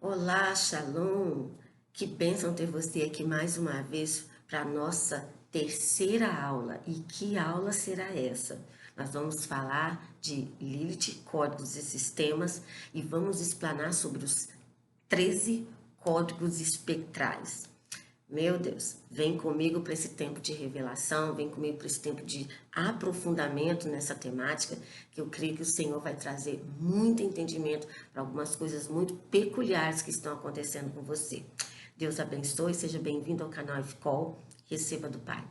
Olá, Shalom! Que bênção ter você aqui mais uma vez para a nossa terceira aula. E que aula será essa? Nós vamos falar de Lilith, códigos e sistemas e vamos explanar sobre os 13 códigos espectrais. Meu Deus, vem comigo para esse tempo de revelação, vem comigo para esse tempo de aprofundamento nessa temática, que eu creio que o Senhor vai trazer muito entendimento para algumas coisas muito peculiares que estão acontecendo com você. Deus abençoe, seja bem-vindo ao canal FCOL, receba do Pai.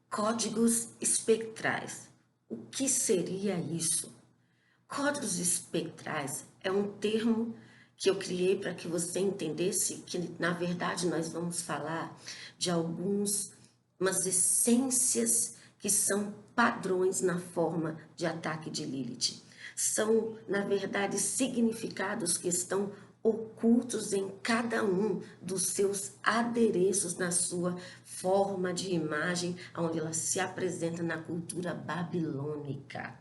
Códigos espectrais. O que seria isso? Códigos espectrais é um termo que eu criei para que você entendesse que, na verdade, nós vamos falar de umas essências que são padrões na forma de ataque de Lilith. São, na verdade, significados que estão ocultos em cada um dos seus adereços na sua forma de imagem, onde ela se apresenta na cultura babilônica.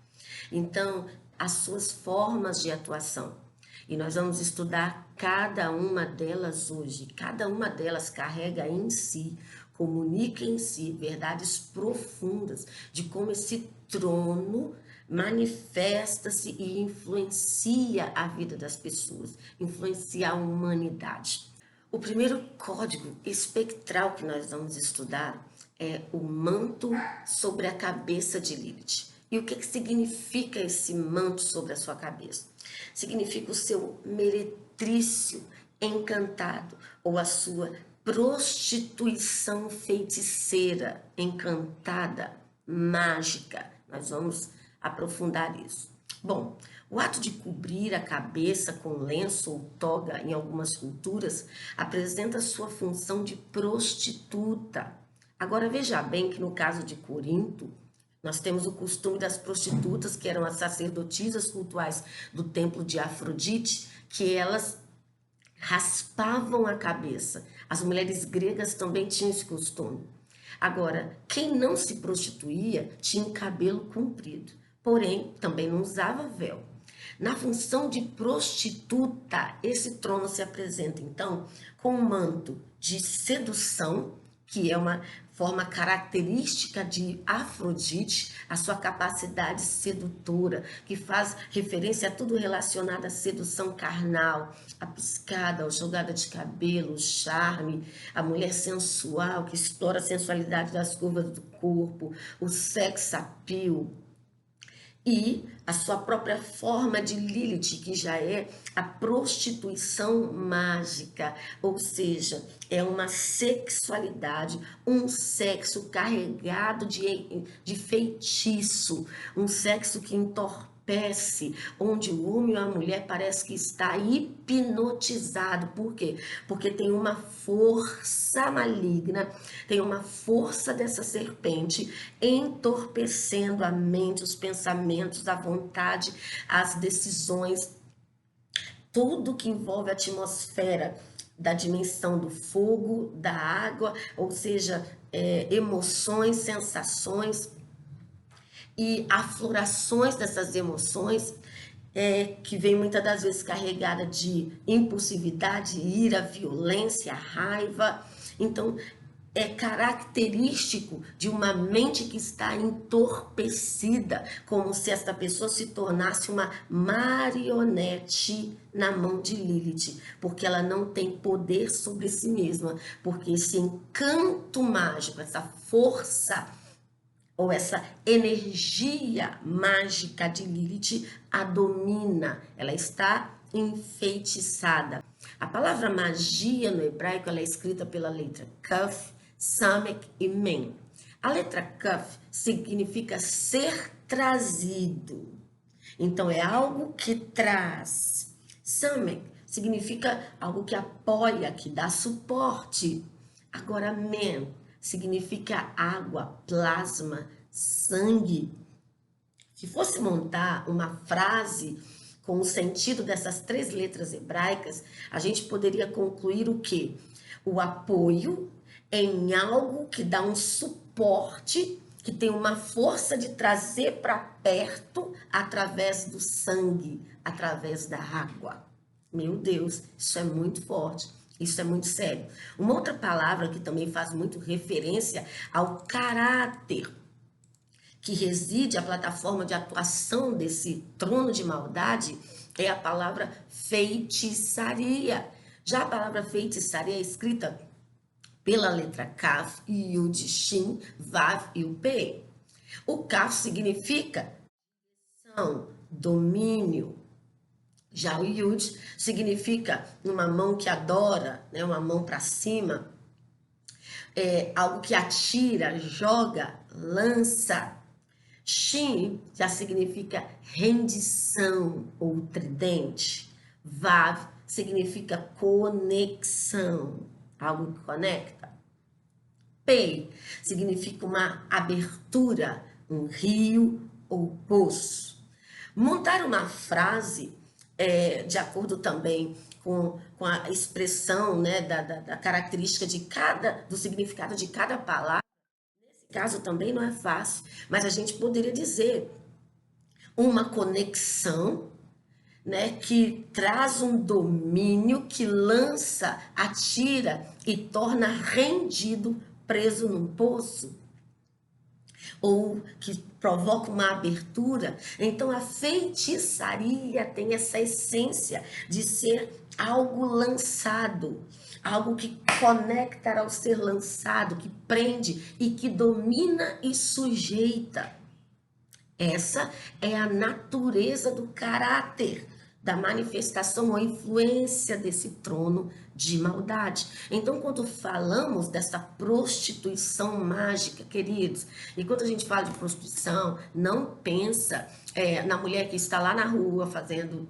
Então, as suas formas de atuação. E nós vamos estudar cada uma delas hoje. Cada uma delas carrega em si, comunica em si verdades profundas de como esse trono manifesta-se e influencia a vida das pessoas, influencia a humanidade. O primeiro código espectral que nós vamos estudar é o manto sobre a cabeça de Lilith. E o que significa esse manto sobre a sua cabeça? Significa o seu meretrício encantado ou a sua prostituição feiticeira, encantada, mágica. Nós vamos aprofundar isso. Bom, o ato de cobrir a cabeça com lenço ou toga em algumas culturas apresenta sua função de prostituta. Agora veja bem que no caso de Corinto, nós temos o costume das prostitutas, que eram as sacerdotisas cultuais do templo de Afrodite, que elas raspavam a cabeça. As mulheres gregas também tinham esse costume. Agora, quem não se prostituía tinha cabelo comprido, porém também não usava véu. Na função de prostituta, esse trono se apresenta então com um manto de sedução, que é uma forma característica de Afrodite, a sua capacidade sedutora, que faz referência a tudo relacionado à sedução carnal, a piscada, a jogada de cabelo, o charme, a mulher sensual que explora a sensualidade das curvas do corpo, o sex appeal, e a sua própria forma de Lilith, que já é a prostituição mágica, ou seja, é uma sexualidade, um sexo carregado de feitiço, um sexo que entorpece, onde o homem ou a mulher parece que está hipnotizado. Por quê? Porque tem uma força maligna, tem uma força dessa serpente entorpecendo a mente, os pensamentos, a vontade, as decisões, tudo que envolve a atmosfera da dimensão do fogo, da água, ou seja, emoções, sensações e aflorações dessas emoções, que vem muitas das vezes carregada de impulsividade, ira, violência, raiva. Então, é característico de uma mente que está entorpecida, como se esta pessoa se tornasse uma marionete na mão de Lilith, porque ela não tem poder sobre si mesma, porque esse encanto mágico, essa força ou essa energia mágica de Lilith a domina, ela está enfeitiçada. A palavra magia no hebraico ela é escrita pela letra Kaf, Samek e Mem. A letra Kaf significa ser trazido. Então é algo que traz. Samek significa algo que apoia, que dá suporte. Agora Mem significa água, plasma, sangue. Se fosse montar uma frase com o sentido dessas três letras hebraicas, a gente poderia concluir o quê? O apoio em algo que dá um suporte que tem uma força de trazer para perto através do sangue, através da água. Meu Deus, isso é muito forte, isso é muito sério. Uma outra palavra que também faz muito referência ao caráter que reside a plataforma de atuação desse trono de maldade é a palavra feitiçaria. Já a palavra feitiçaria é escrita pela letra Kaf, Yud, Shin, Vav e o P. O Kaf significa domínio. Já o Yud significa uma mão que adora, né, uma mão para cima, algo que atira, joga, lança. Shin já significa rendição ou tridente. Vav significa conexão, algo que conecta. Pei significa uma abertura, um rio ou poço. Montar uma frase, de acordo também com a expressão, né, da característica do significado de cada palavra, nesse caso também não é fácil, mas a gente poderia dizer uma conexão, né, que traz um domínio, que lança, atira e torna rendido, preso num poço, ou que provoca uma abertura. Então a feitiçaria tem essa essência de ser algo lançado, algo que conecta ao ser lançado, que prende e que domina e sujeita. Essa é a natureza do caráter, da manifestação ou influência desse trono de maldade. Então, quando falamos dessa prostituição mágica, queridos, e quando a gente fala de prostituição, não pensa na mulher que está lá na rua fazendo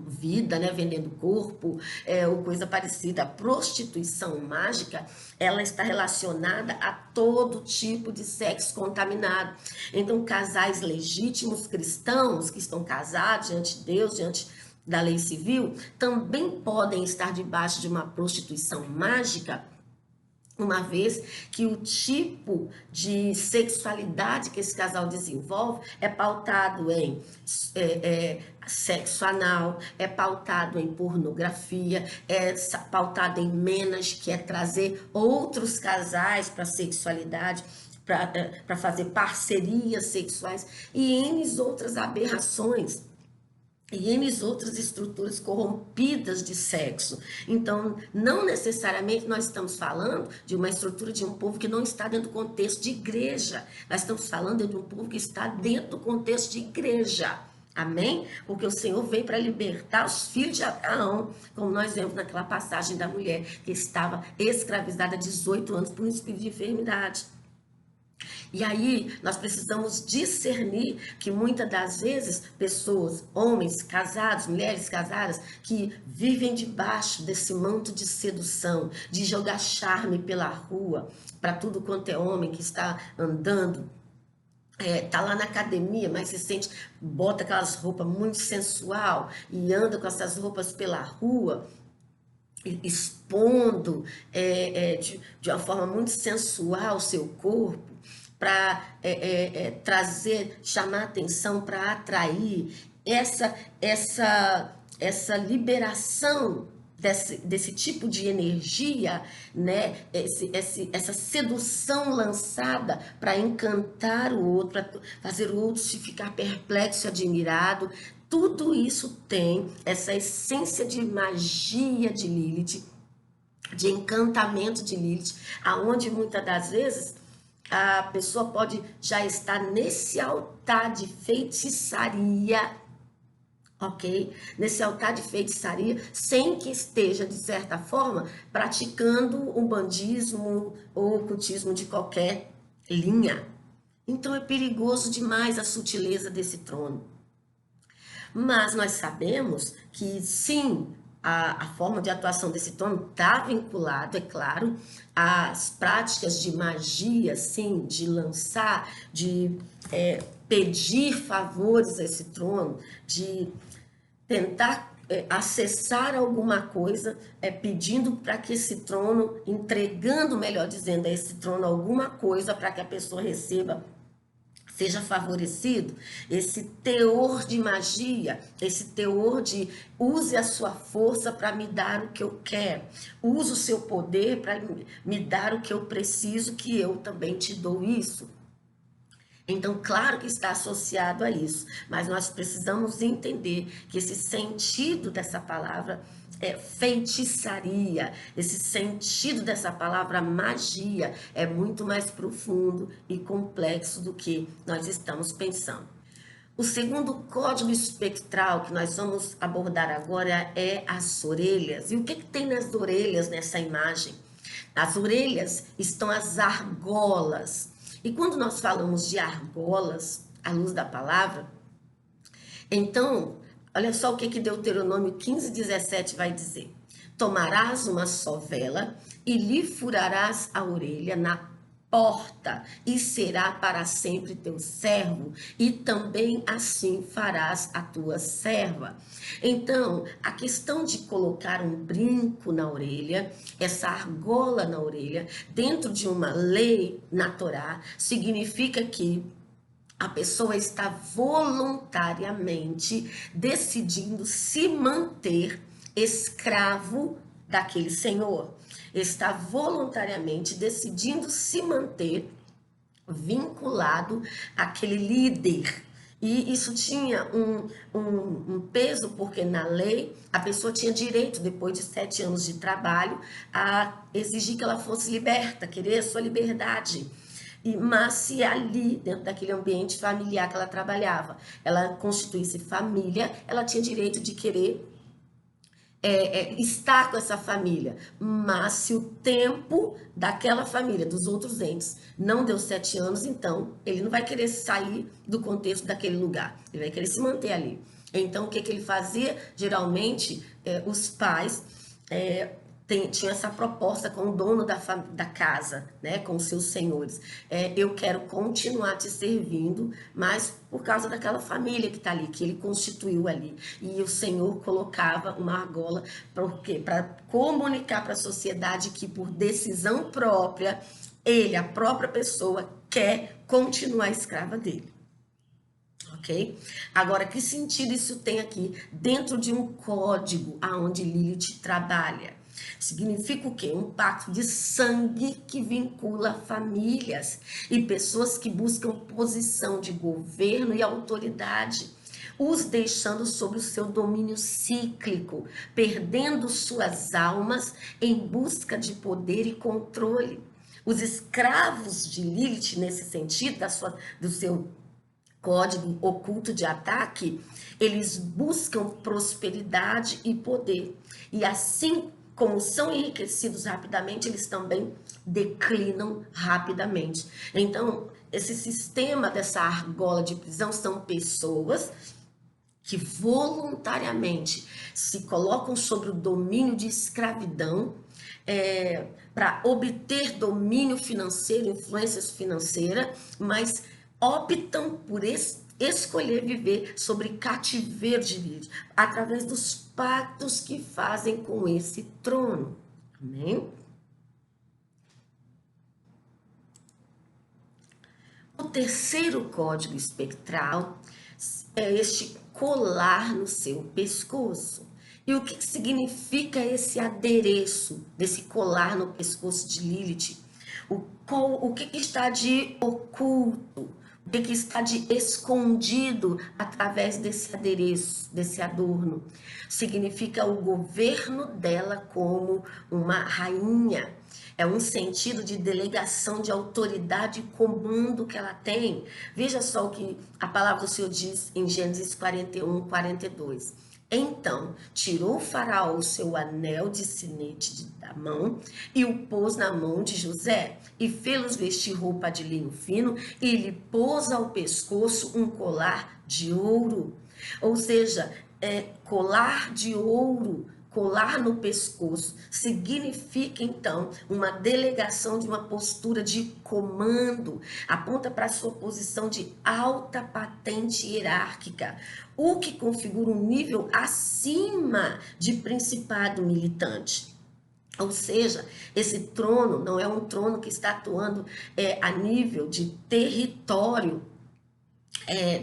vida, né, vendendo corpo, ou coisa parecida. A prostituição mágica, ela está relacionada a todo tipo de sexo contaminado. Então, casais legítimos cristãos que estão casados diante de Deus, diante da lei civil, também podem estar debaixo de uma prostituição mágica, uma vez que o tipo de sexualidade que esse casal desenvolve é pautado em sexo anal, é pautado em pornografia, é pautado em menas, que é trazer outros casais para a sexualidade, para fazer parcerias sexuais e N outras aberrações. E N outras estruturas corrompidas de sexo. Então, não necessariamente nós estamos falando de uma estrutura de um povo que não está dentro do contexto de igreja. Nós estamos falando de um povo que está dentro do contexto de igreja. Amém? Porque o Senhor veio para libertar os filhos de Abraão, como nós vemos naquela passagem da mulher que estava escravizada há 18 anos por um espírito de enfermidade. E aí nós precisamos discernir que muitas das vezes pessoas, homens casados, mulheres casadas, que vivem debaixo desse manto de sedução, de jogar charme pela rua, para tudo quanto é homem que está andando, tá lá na academia, mas se sente, bota aquelas roupas muito sensual e anda com essas roupas pela rua, expondo de uma forma muito sensual o seu corpo, para trazer, chamar atenção, para atrair essa liberação desse tipo de energia, né? Essa sedução lançada para encantar o outro, para fazer o outro se ficar perplexo e admirado. Tudo isso tem essa essência de magia de Lilith, de encantamento de Lilith, aonde muitas das vezes a pessoa pode já estar nesse altar de feitiçaria, ok? Nesse altar de feitiçaria, sem que esteja, de certa forma, praticando um bandismo ou ocultismo de qualquer linha. Então é perigoso demais a sutileza desse trono. Mas nós sabemos que sim, a forma de atuação desse trono está vinculado, é claro, às práticas de magia, sim, de lançar, de pedir favores a esse trono, de tentar acessar alguma coisa, pedindo para que esse trono, entregando, melhor dizendo, a esse trono alguma coisa para que a pessoa receba, seja favorecido. Esse teor de magia, esse teor de use a sua força para me dar o que eu quero, use o seu poder para me dar o que eu preciso, que eu também te dou isso. Então, claro que está associado a isso, mas nós precisamos entender que esse sentido dessa palavra é feitiçaria, esse sentido dessa palavra magia é muito mais profundo e complexo do que nós estamos pensando. O segundo código espectral que nós vamos abordar agora é as orelhas. E o que tem nas orelhas nessa imagem? Nas orelhas estão as argolas. E quando nós falamos de argolas, à luz da palavra, então, olha só o que Deuteronômio 15:17 vai dizer. Tomarás uma só vela e lhe furarás a orelha na porta, e será para sempre teu servo, e também assim farás a tua serva. Então, a questão de colocar um brinco na orelha, essa argola na orelha, dentro de uma lei na Torá, significa que a pessoa está voluntariamente decidindo se manter escravo daquele senhor. Está voluntariamente decidindo se manter vinculado àquele líder. E isso tinha um peso, porque na lei a pessoa tinha direito, depois de 7 anos de trabalho, a exigir que ela fosse liberta, querer a sua liberdade. Mas se ali, dentro daquele ambiente familiar que ela trabalhava, ela constituísse família, ela tinha direito de querer estar com essa família. Mas se o tempo daquela família, dos outros entes, não deu 7 anos, então ele não vai querer sair do contexto daquele lugar. Ele vai querer se manter ali. Então, o que ele fazia? Geralmente, os pais tinha essa proposta com o dono da casa, né, com os seus senhores. Eu quero continuar te servindo, mas por causa daquela família que está ali, que ele constituiu ali. E o Senhor colocava uma argola para comunicar para a sociedade que, por decisão própria, ele, a própria pessoa, quer continuar escrava dele. Ok? Agora, que sentido isso tem aqui dentro de um código aonde Lilith trabalha? Significa o quê? Um pacto de sangue que vincula famílias e pessoas que buscam posição de governo e autoridade, os deixando sob o seu domínio cíclico, perdendo suas almas em busca de poder e controle. Os escravos de Lilith, nesse sentido, do seu código oculto de ataque, eles buscam prosperidade e poder. E assim como são enriquecidos rapidamente, eles também declinam rapidamente. Então, esse sistema dessa argola de prisão são pessoas que voluntariamente se colocam sobre o domínio de escravidão, para obter domínio financeiro, influências financeiras, mas optam por escolher viver sobre cativeiro de vida, através dos pactos que fazem com esse trono. Amém? O terceiro código espectral é este colar no seu pescoço. E o que significa esse adereço desse colar no pescoço de Lilith? O que está de oculto? O que está de escondido através desse adereço, desse adorno? Significa o governo dela como uma rainha. É um sentido de delegação de autoridade e comando que ela tem. Veja só o que a palavra do Senhor diz em Gênesis 41:42. Então, tirou o faraó o seu anel de sinete da mão e o pôs na mão de José, e fê-los vestir roupa de linho fino, e lhe pôs ao pescoço um colar de ouro. Ou seja, colar de ouro colar no pescoço, significa então uma delegação de uma postura de comando, aponta para a sua posição de alta patente hierárquica, o que configura um nível acima de principado militante. Ou seja, esse trono não é um trono que está atuando a nível de território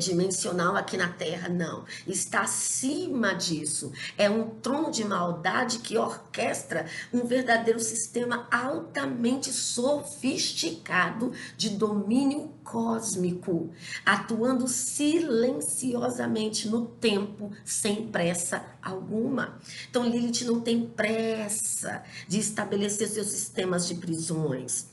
dimensional aqui na Terra, não. Está acima disso. É um trono de maldade que orquestra um verdadeiro sistema altamente sofisticado de domínio cósmico, atuando silenciosamente no tempo, sem pressa alguma. Então, Lilith não tem pressa de estabelecer seus sistemas de prisões,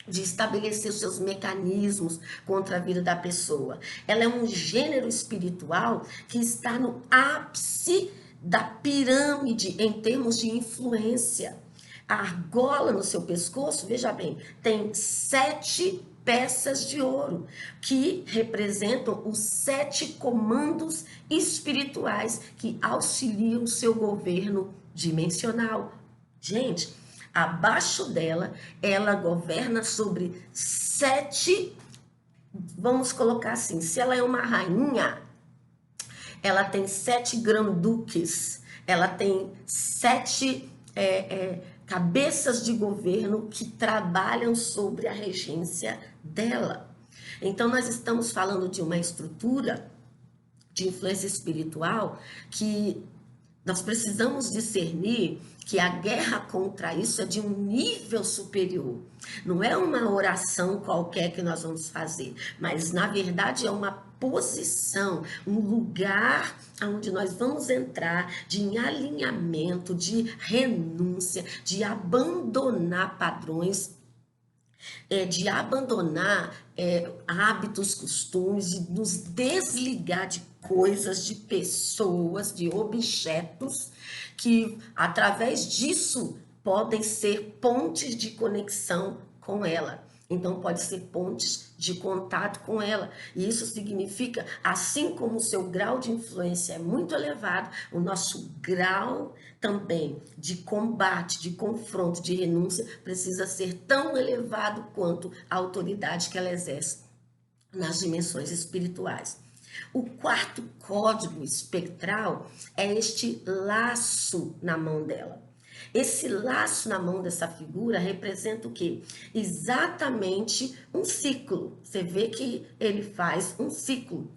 de estabelecer os seus mecanismos contra a vida da pessoa. Ela é um gênero espiritual que está no ápice da pirâmide em termos de influência. A argola no seu pescoço, veja bem, tem 7 peças de ouro, que representam os 7 comandos espirituais que auxiliam o seu governo dimensional. Gente, abaixo dela, ela governa sobre 7, vamos colocar assim, se ela é uma rainha, ela tem 7 granduques, ela tem 7 cabeças de governo que trabalham sobre a regência dela. Então, nós estamos falando de uma estrutura de influência espiritual que nós precisamos discernir que a guerra contra isso é de um nível superior. Não é uma oração qualquer que nós vamos fazer, mas na verdade é uma posição, um lugar onde nós vamos entrar de alinhamento, de renúncia, de abandonar padrões, de abandonar hábitos, costumes, de nos desligar de coisas, de pessoas, de objetos que, através disso, podem ser pontes de conexão com ela. Então, pode ser pontes de contato com ela. E isso significa, assim como o seu grau de influência é muito elevado, o nosso grau também de combate, de confronto, de renúncia, precisa ser tão elevado quanto a autoridade que ela exerce nas dimensões espirituais. O quarto código espectral é este laço na mão dela. Esse laço na mão dessa figura representa o quê? Exatamente um ciclo. Você vê que ele faz um ciclo.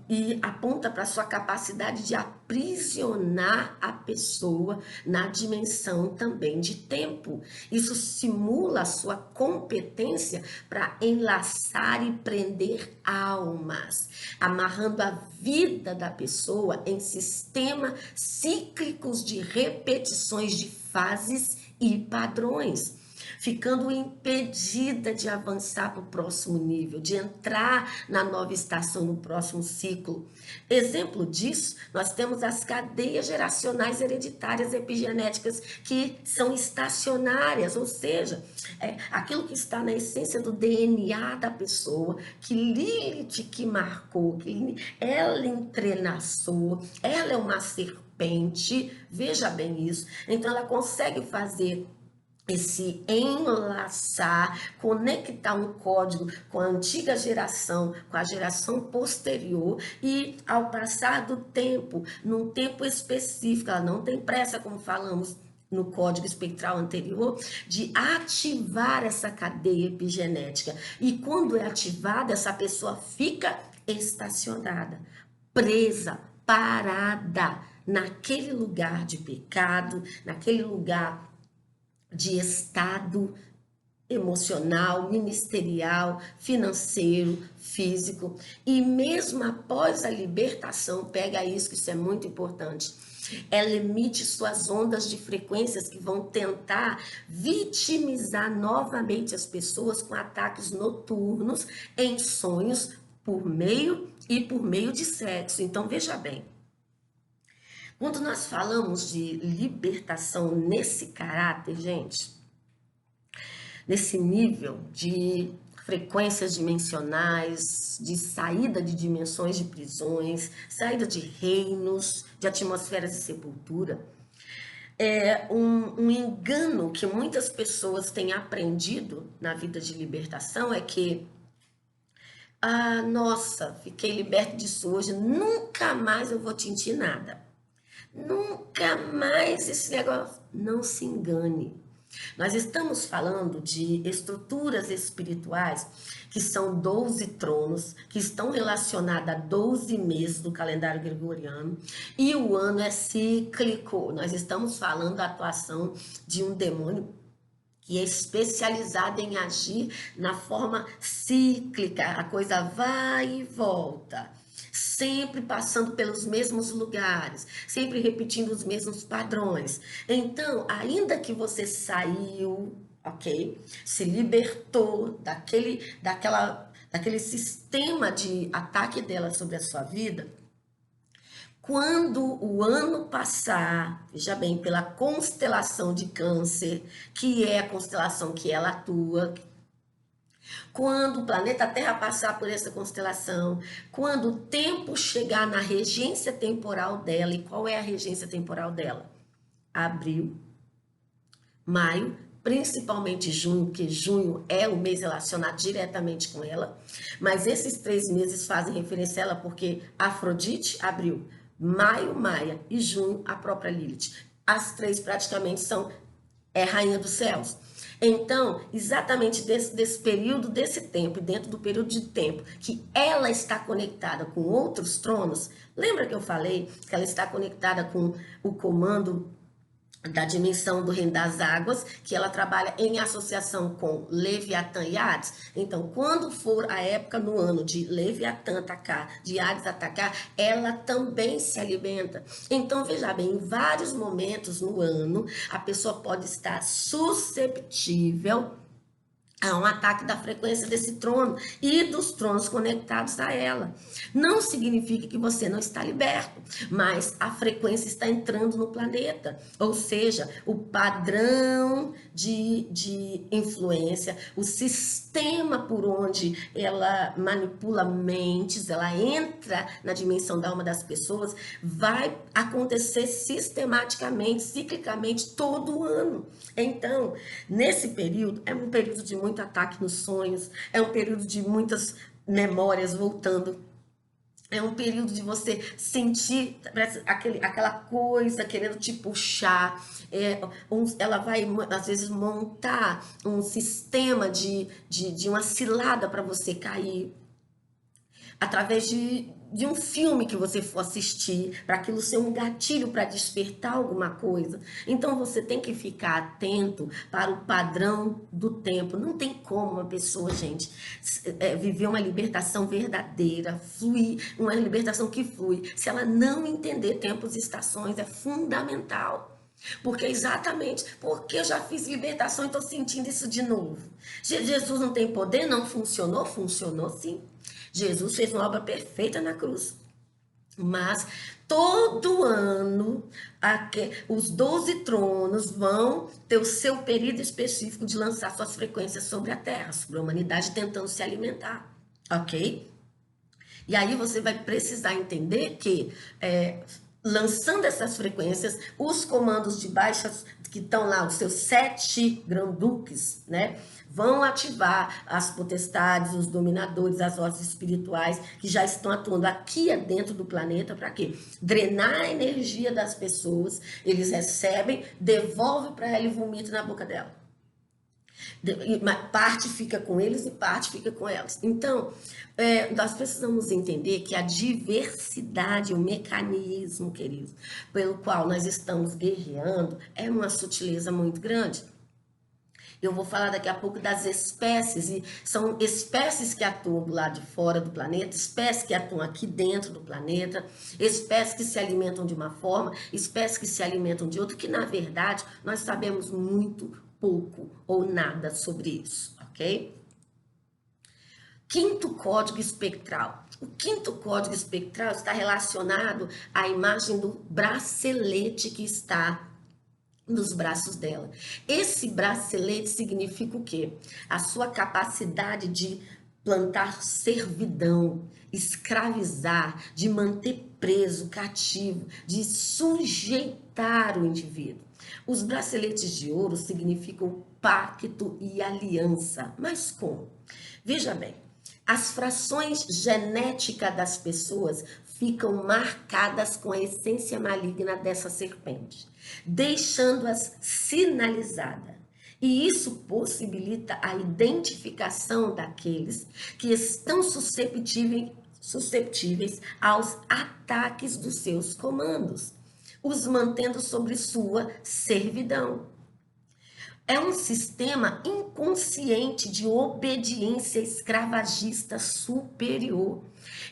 E aponta para a sua capacidade de aprisionar a pessoa na dimensão também de tempo. Isso simula a sua competência para enlaçar e prender almas, amarrando a vida da pessoa em sistemas cíclicos de repetições de fases e padrões, ficando impedida de avançar para o próximo nível, de entrar na nova estação, no próximo ciclo. Exemplo disso, nós temos as cadeias geracionais hereditárias epigenéticas, que são estacionárias, ou seja, aquilo que está na essência do DNA da pessoa, que Lilith que marcou, que ela entrelaçou, ela é uma serpente, veja bem isso. Então ela consegue fazer esse enlaçar, conectar um código com a antiga geração, com a geração posterior, e ao passar do tempo, num tempo específico, ela não tem pressa, como falamos no código espectral anterior, de ativar essa cadeia epigenética. E quando é ativada, essa pessoa fica estacionada, presa, parada, naquele lugar de pecado, naquele lugar de estado emocional, ministerial, financeiro, físico. E mesmo após a libertação, pega isso, que isso é muito importante, ela emite suas ondas de frequências que vão tentar vitimizar novamente as pessoas com ataques noturnos em sonhos por meio de sexo. Então, veja bem, quando nós falamos de libertação nesse caráter, gente, nesse nível de frequências dimensionais, de saída de dimensões de prisões, saída de reinos, de atmosferas de sepultura. É um engano que muitas pessoas têm aprendido na vida de libertação é que, nossa, fiquei liberto disso hoje, nunca mais eu vou sentir nada. Nunca mais esse negócio. Não se engane. Nós estamos falando de estruturas espirituais que são 12 tronos, que estão relacionados a 12 meses do calendário gregoriano, e o ano é cíclico. Nós estamos falando da atuação de um demônio que é especializado em agir na forma cíclica. A coisa vai e volta, sempre passando pelos mesmos lugares, sempre repetindo os mesmos padrões. Então, ainda que você saiu, ok, se libertou daquele sistema de ataque dela sobre a sua vida, quando o ano passar, veja bem, pela constelação de Câncer, que é a constelação que ela atua, quando o planeta Terra passar por essa constelação, quando o tempo chegar na regência temporal dela, e qual é a regência temporal dela? Abril, maio, principalmente junho, porque junho é o mês relacionado diretamente com ela, mas esses 3 meses fazem referência a ela porque Afrodite, abril, maio, Maia e junho, a própria Lilith. As 3 praticamente são rainha dos céus. Então, exatamente desse período, desse tempo, dentro do período de tempo que ela está conectada com outros tronos, lembra que eu falei que ela está conectada com o comando da dimensão do reino das águas, que ela trabalha em associação com Leviatã e Hades? Então, quando for a época no ano de Leviatã atacar, de Hades atacar, ela também se alimenta. Então, veja bem, em vários momentos no ano, a pessoa pode estar susceptível a um ataque da frequência desse trono e dos tronos conectados a ela. Não significa que você não está liberto, mas a frequência está entrando no planeta. Ou seja, o padrão de influência, o sistema por onde ela manipula mentes, ela entra na dimensão da alma das pessoas, vai acontecer sistematicamente, ciclicamente, todo ano. Então, nesse período, é um período de muito ataque nos sonhos, é um período de muitas memórias voltando, é um período de você sentir aquela coisa querendo te puxar. Ela vai, às vezes, montar um sistema de uma cilada para você cair, através de um filme que você for assistir, para aquilo ser um gatilho para despertar alguma coisa. Então você tem que ficar atento para o padrão do tempo. Não tem como uma pessoa, gente, viver uma libertação verdadeira, fluir, uma libertação que flui, se ela não entender tempos e estações. É fundamental. Porque exatamente porque eu já fiz libertação e estou sentindo isso de novo. Jesus não tem poder? Não funcionou? Funcionou sim. Jesus fez uma obra perfeita na cruz. Mas todo ano os 12 tronos vão ter o seu período específico de lançar suas frequências sobre a Terra, sobre a humanidade tentando se alimentar, ok? E aí você vai precisar entender que lançando essas frequências, os comandos de baixas que estão lá, os seus 7 granduques, né, vão ativar as potestades, os dominadores, as vozes espirituais que já estão atuando aqui dentro do planeta. Para quê? Drenar a energia das pessoas. Eles recebem, devolvem para ela e vomitam na boca dela. Parte fica com eles e parte fica com elas. Então, nós precisamos entender que a diversidade, o mecanismo, queridos, pelo qual nós estamos guerreando, é uma sutileza muito grande. Eu vou falar daqui a pouco das espécies, e são espécies que atuam do lado de fora do planeta, espécies que atuam aqui dentro do planeta, espécies que se alimentam de uma forma, espécies que se alimentam de outra, que na verdade nós sabemos muito pouco ou nada sobre isso, ok? Quinto código espectral. O quinto código espectral está relacionado à imagem do bracelete que está nos braços dela. Esse bracelete significa o quê? A sua capacidade de plantar servidão, escravizar, de manter preso, cativo, de sujeitar o indivíduo. Os braceletes de ouro significam pacto e aliança. Mas como? Veja bem, as frações genéticas das pessoas ficam marcadas com a essência maligna dessa serpente, deixando-as sinalizadas. E isso possibilita a identificação daqueles que estão susceptíveis aos ataques dos seus comandos, os mantendo sobre sua servidão. É um sistema inconsciente de obediência escravagista superior,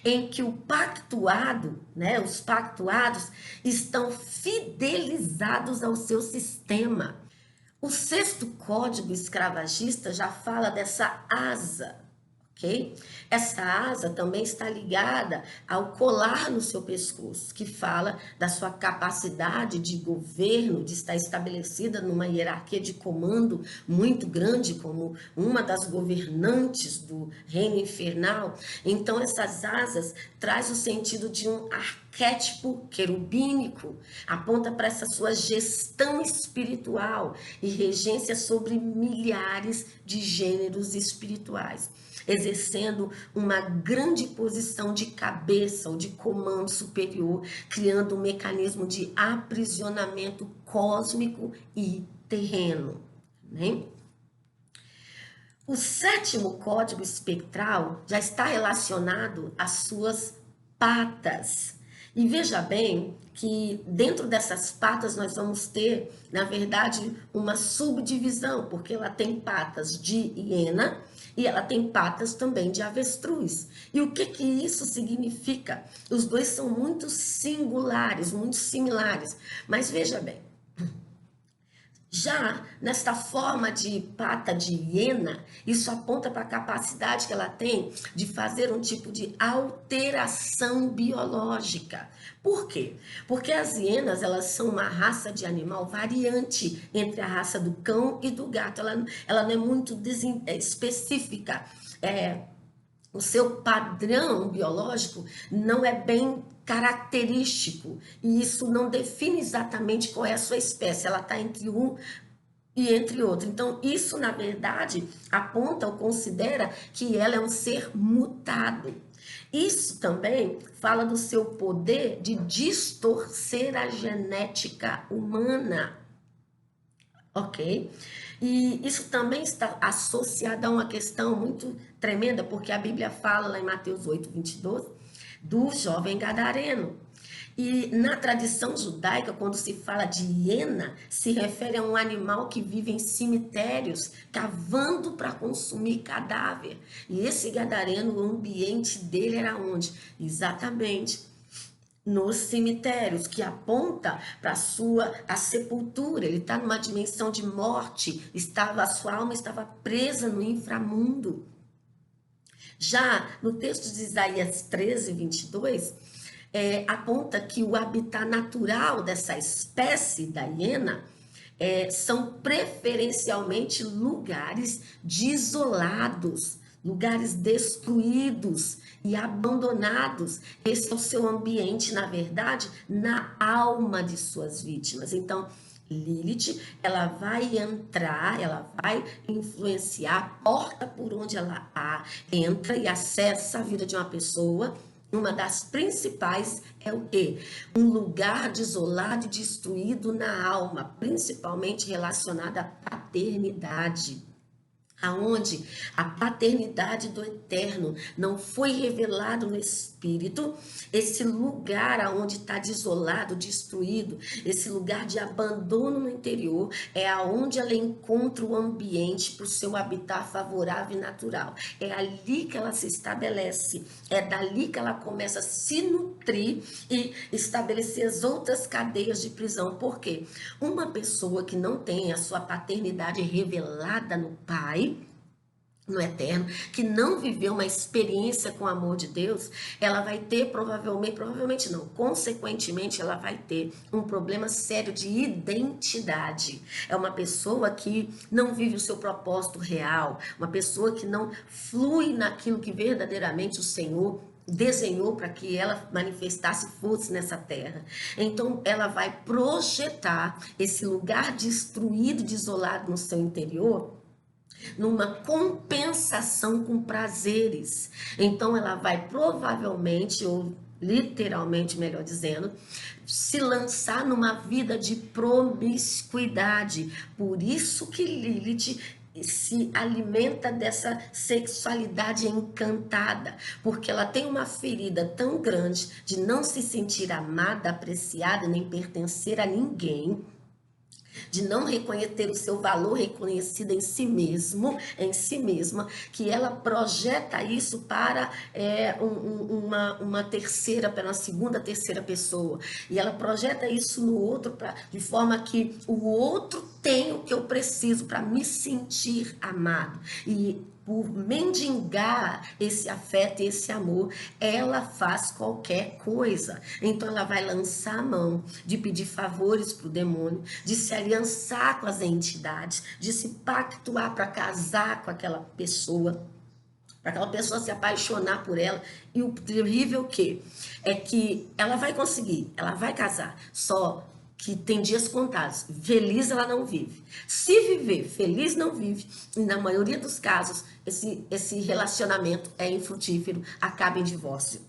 em que o pactuado, né, os pactuados estão fidelizados ao seu sistema. O sexto código escravagista já fala dessa asa, ok? Essa asa também está ligada ao colar no seu pescoço, que fala da sua capacidade de governo, de estar estabelecida numa hierarquia de comando muito grande, como uma das governantes do reino infernal. Então, essas asas traz o sentido de um arquétipo querubínico, aponta para essa sua gestão espiritual e regência sobre milhares de gêneros espirituais, exercendo uma grande posição de cabeça ou de comando superior, criando um mecanismo de aprisionamento cósmico e terreno, né? O sétimo código espectral já está relacionado às suas patas. E veja bem que dentro dessas patas nós vamos ter, na verdade, uma subdivisão, porque ela tem patas de hiena e ela tem patas também de avestruz. E o que que isso significa? Os dois são muito singulares, muito similares. Mas veja bem, já nesta forma de pata de hiena, isso aponta para a capacidade que ela tem de fazer um tipo de alteração biológica. Por quê? Porque as hienas, elas são uma raça de animal variante entre a raça do cão e do gato. Ela não é muito específica. O seu padrão biológico não é bem característico e isso não define exatamente qual é a sua espécie. Ela está entre um e entre outro. Então, isso, na verdade, aponta ou considera que ela é um ser mutado. Isso também fala do seu poder de distorcer a genética humana, ok? E isso também está associado a uma questão muito tremenda, porque a Bíblia fala lá em Mateus 8:22, do jovem gadareno. E na tradição judaica, quando se fala de hiena, se refere a um animal que vive em cemitérios, cavando para consumir cadáver. E esse gadareno, o ambiente dele era onde? Exatamente nos cemitérios, que aponta para a sepultura. Ele está numa dimensão de morte, a sua alma estava presa no inframundo. Já no texto de Isaías 13:22, aponta que o habitat natural dessa espécie da hiena são preferencialmente lugares desolados, lugares destruídos e abandonados. Esse é o seu ambiente, na verdade, na alma de suas vítimas. Então, Lilith, ela vai entrar, ela vai influenciar a porta por onde ela entra e acessa a vida de uma pessoa. Uma das principais é o quê? Um lugar desolado e destruído na alma, principalmente relacionado à paternidade, aonde a paternidade do Eterno não foi revelado no Espírito. Esse lugar aonde está desolado, destruído, esse lugar de abandono no interior, é aonde ela encontra o ambiente para o seu habitat favorável e natural. É ali que ela se estabelece, é dali que ela começa a se nutrir e estabelecer as outras cadeias de prisão. Por quê? Uma pessoa que não tem a sua paternidade revelada no pai, no eterno, que não viveu uma experiência com o amor de Deus, ela vai ter provavelmente não, consequentemente ela vai ter um problema sério de identidade. É uma pessoa que não vive o seu propósito real, uma pessoa que não flui naquilo que verdadeiramente o Senhor desenhou para que ela manifestasse força nessa terra. Então ela vai projetar esse lugar destruído, desolado no seu interior, numa compensação com prazeres. Então ela vai provavelmente, ou literalmente, melhor dizendo, se lançar numa vida de promiscuidade. Por isso que Lilith se alimenta dessa sexualidade encantada, porque ela tem uma ferida tão grande de não se sentir amada, apreciada, nem pertencer a ninguém, de não reconhecer o seu valor reconhecido em si mesmo, em si mesma, que ela projeta isso para uma terceira, para uma segunda, terceira pessoa. E ela projeta isso no outro, de forma que o outro tem o que eu preciso para me sentir amado. E por mendigar esse afeto e esse amor, ela faz qualquer coisa. Então ela vai lançar a mão de pedir favores para o demônio, de se aliançar com as entidades, de se pactuar para casar com aquela pessoa, para aquela pessoa se apaixonar por ela. E o terrível é que ela vai conseguir, ela vai casar, só que tem dias contados. Feliz ela não vive. Se viver, feliz não vive. E na maioria dos casos, esse relacionamento é infrutífero, acaba em divórcio.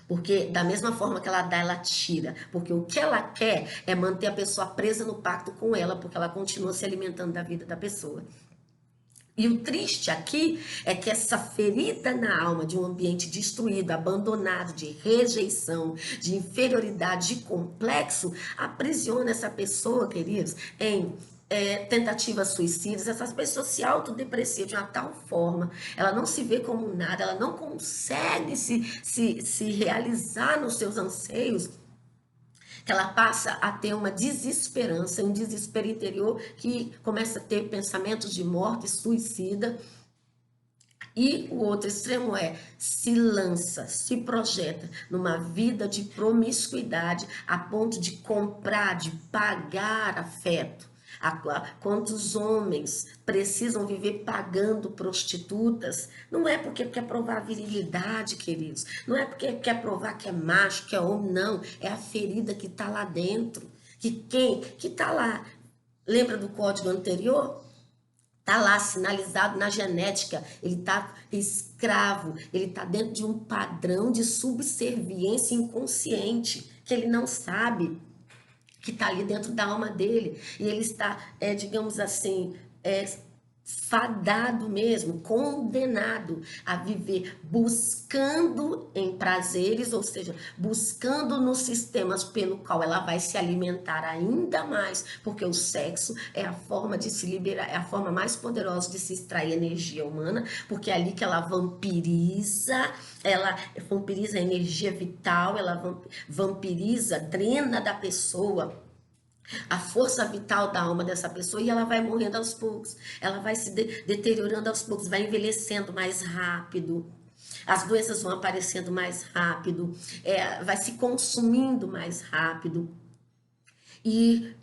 Porque da mesma forma que ela dá, ela tira. Porque o que ela quer é manter a pessoa presa no pacto com ela, porque ela continua se alimentando da vida da pessoa. E o triste aqui é que essa ferida na alma de um ambiente destruído, abandonado, de rejeição, de inferioridade, de complexo, aprisiona essa pessoa, queridos, em tentativas suicidas. Essas pessoas se autodepreciam de uma tal forma, ela não se vê como nada, ela não consegue se realizar nos seus anseios, que ela passa a ter uma desesperança, um desespero interior, que começa a ter pensamentos de morte, suicida. E o outro extremo se lança, se projeta numa vida de promiscuidade, a ponto de comprar, de pagar afeto. Quantos homens precisam viver pagando prostitutas? Não é porque quer provar virilidade, queridos. Não é porque quer provar que é macho, que é homem, não. É a ferida que está lá dentro. Que está lá. Lembra do código anterior? Está lá sinalizado na genética, ele está escravo, ele está dentro de um padrão de subserviência inconsciente, que ele não sabe, que está ali dentro da alma dele. E ele está, digamos assim, fadado mesmo, condenado a viver buscando em prazeres, ou seja, buscando nos sistemas pelo qual ela vai se alimentar ainda mais, porque o sexo é a forma de se liberar, é a forma mais poderosa de se extrair energia humana, porque é ali que ela vampiriza a energia vital, ela vampiriza, drena da pessoa a força vital da alma dessa pessoa, e ela vai morrendo aos poucos, ela vai se deteriorando aos poucos, vai envelhecendo mais rápido, as doenças vão aparecendo mais rápido, vai se consumindo mais rápido. E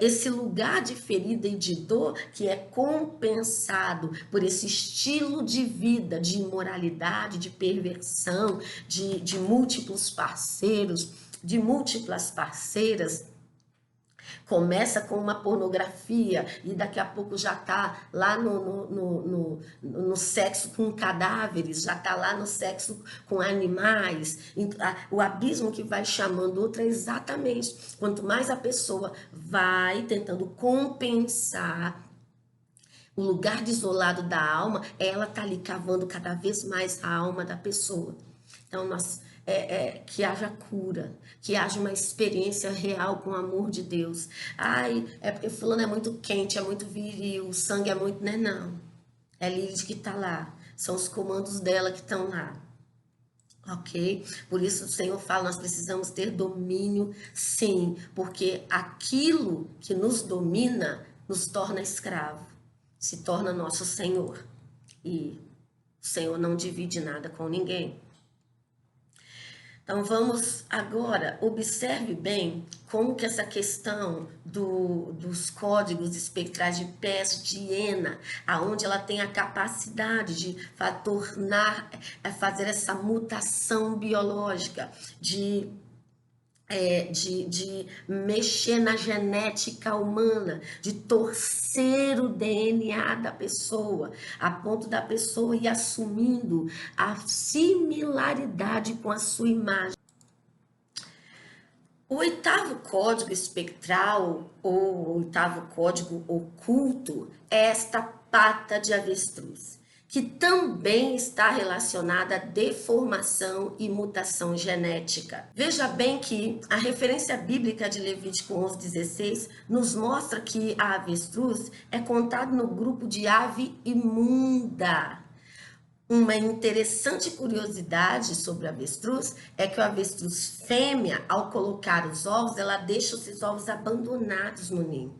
esse lugar de ferida e de dor que é compensado por esse estilo de vida, de imoralidade, de perversão, de múltiplos parceiros, de múltiplas parceiras. Começa com uma pornografia e daqui a pouco já está lá no sexo com cadáveres, já está lá no sexo com animais. O abismo que vai chamando outra é exatamente quanto mais a pessoa vai tentando compensar o lugar desolado da alma, ela está ali cavando cada vez mais a alma da pessoa. Então, que haja cura, que haja uma experiência real com o amor de Deus. Ai, é porque fulano é muito quente, é muito viril, o sangue é muito... Né? Não, é Lilith que está lá, são os comandos dela que estão lá. Ok? Por isso o Senhor fala, nós precisamos ter domínio, sim, porque aquilo que nos domina nos torna escravo, se torna nosso Senhor. e o Senhor não divide nada com ninguém. Então vamos agora, observe bem como que essa questão dos códigos espectrais de pés de hiena, aonde ela tem a capacidade de fazer essa mutação biológica, de mexer na genética humana, de torcer o DNA da pessoa, a ponto da pessoa ir assumindo a similaridade com a sua imagem. O oitavo código espectral, ou o oitavo código oculto, é esta pata de avestruz, que também está relacionada à deformação e mutação genética. Veja bem que a referência bíblica de Levítico 11:16 nos mostra que a avestruz é contada no grupo de ave imunda. Uma interessante curiosidade sobre o avestruz é que o avestruz fêmea, ao colocar os ovos, ela deixa esses ovos abandonados no ninho,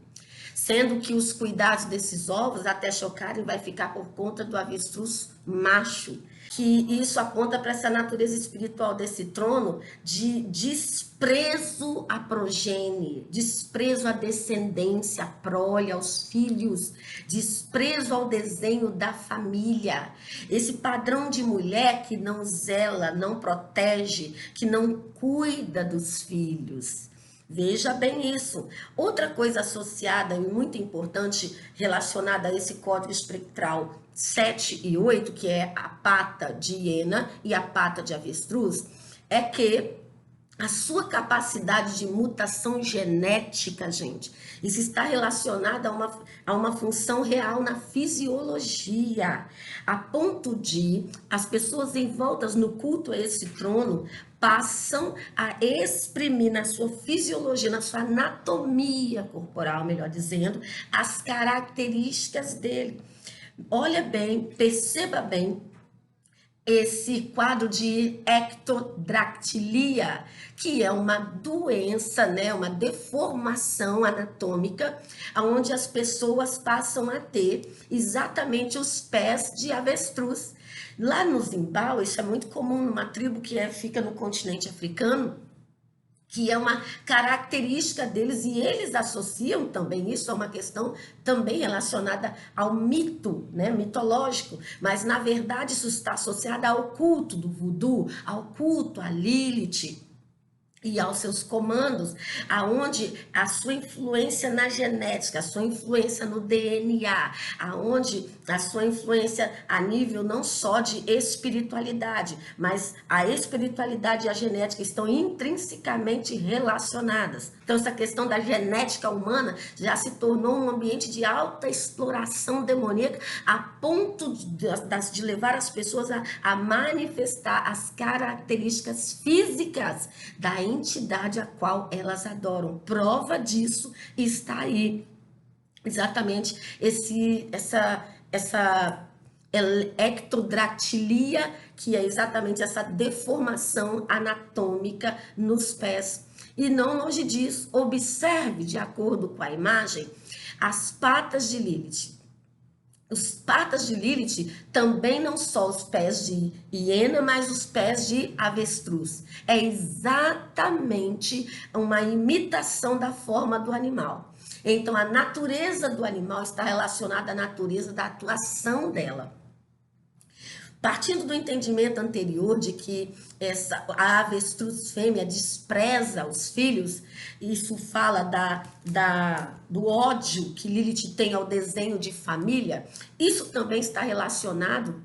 sendo que os cuidados desses ovos, até chocarem, vai ficar por conta do avestruz macho. Que isso aponta para essa natureza espiritual desse trono de desprezo à progenie, desprezo à descendência, à prole, aos filhos, desprezo ao desenho da família. Esse padrão de mulher que não zela, não protege, que não cuida dos filhos. Veja bem isso. Outra coisa associada e muito importante relacionada a esse código espectral 7 e 8, que é a pata de hiena e a pata de avestruz, é que a sua capacidade de mutação genética, gente, isso está relacionado a uma função real na fisiologia, a ponto de as pessoas envoltas no culto a esse trono passam a exprimir na sua fisiologia, na sua anatomia corporal, melhor dizendo, as características dele. Olha bem, perceba bem esse quadro de ectodactilia, que é uma doença, né, uma deformação anatômica, onde as pessoas passam a ter exatamente os pés de avestruz. Lá no Zimbábue, isso é muito comum numa tribo que fica no continente africano, que é uma característica deles, e eles associam também isso a uma questão também relacionada ao mito, né, mitológico, mas na verdade isso está associado ao culto do voodoo, ao culto a Lilith e aos seus comandos, aonde a sua influência na genética, a sua influência no DNA, aonde a sua influência a nível não só de espiritualidade, mas a espiritualidade e a genética estão intrinsecamente relacionadas. Então essa questão da genética humana já se tornou um ambiente de alta exploração demoníaca, a ponto de levar as pessoas a manifestar as características físicas da entidade a qual elas adoram. Prova disso está aí. Exatamente essa ectodactilia, que é exatamente essa deformação anatômica nos pés. E não longe disso, observe, de acordo com a imagem, as patas de Lilith. Os patas de Lilith também não só os pés de hiena, mas os pés de avestruz. É exatamente uma imitação da forma do animal. Então, a natureza do animal está relacionada à natureza da atuação dela. Partindo do entendimento anterior de que a avestruz fêmea despreza os filhos, isso fala do ódio que Lilith tem ao desenho de família, isso também está relacionado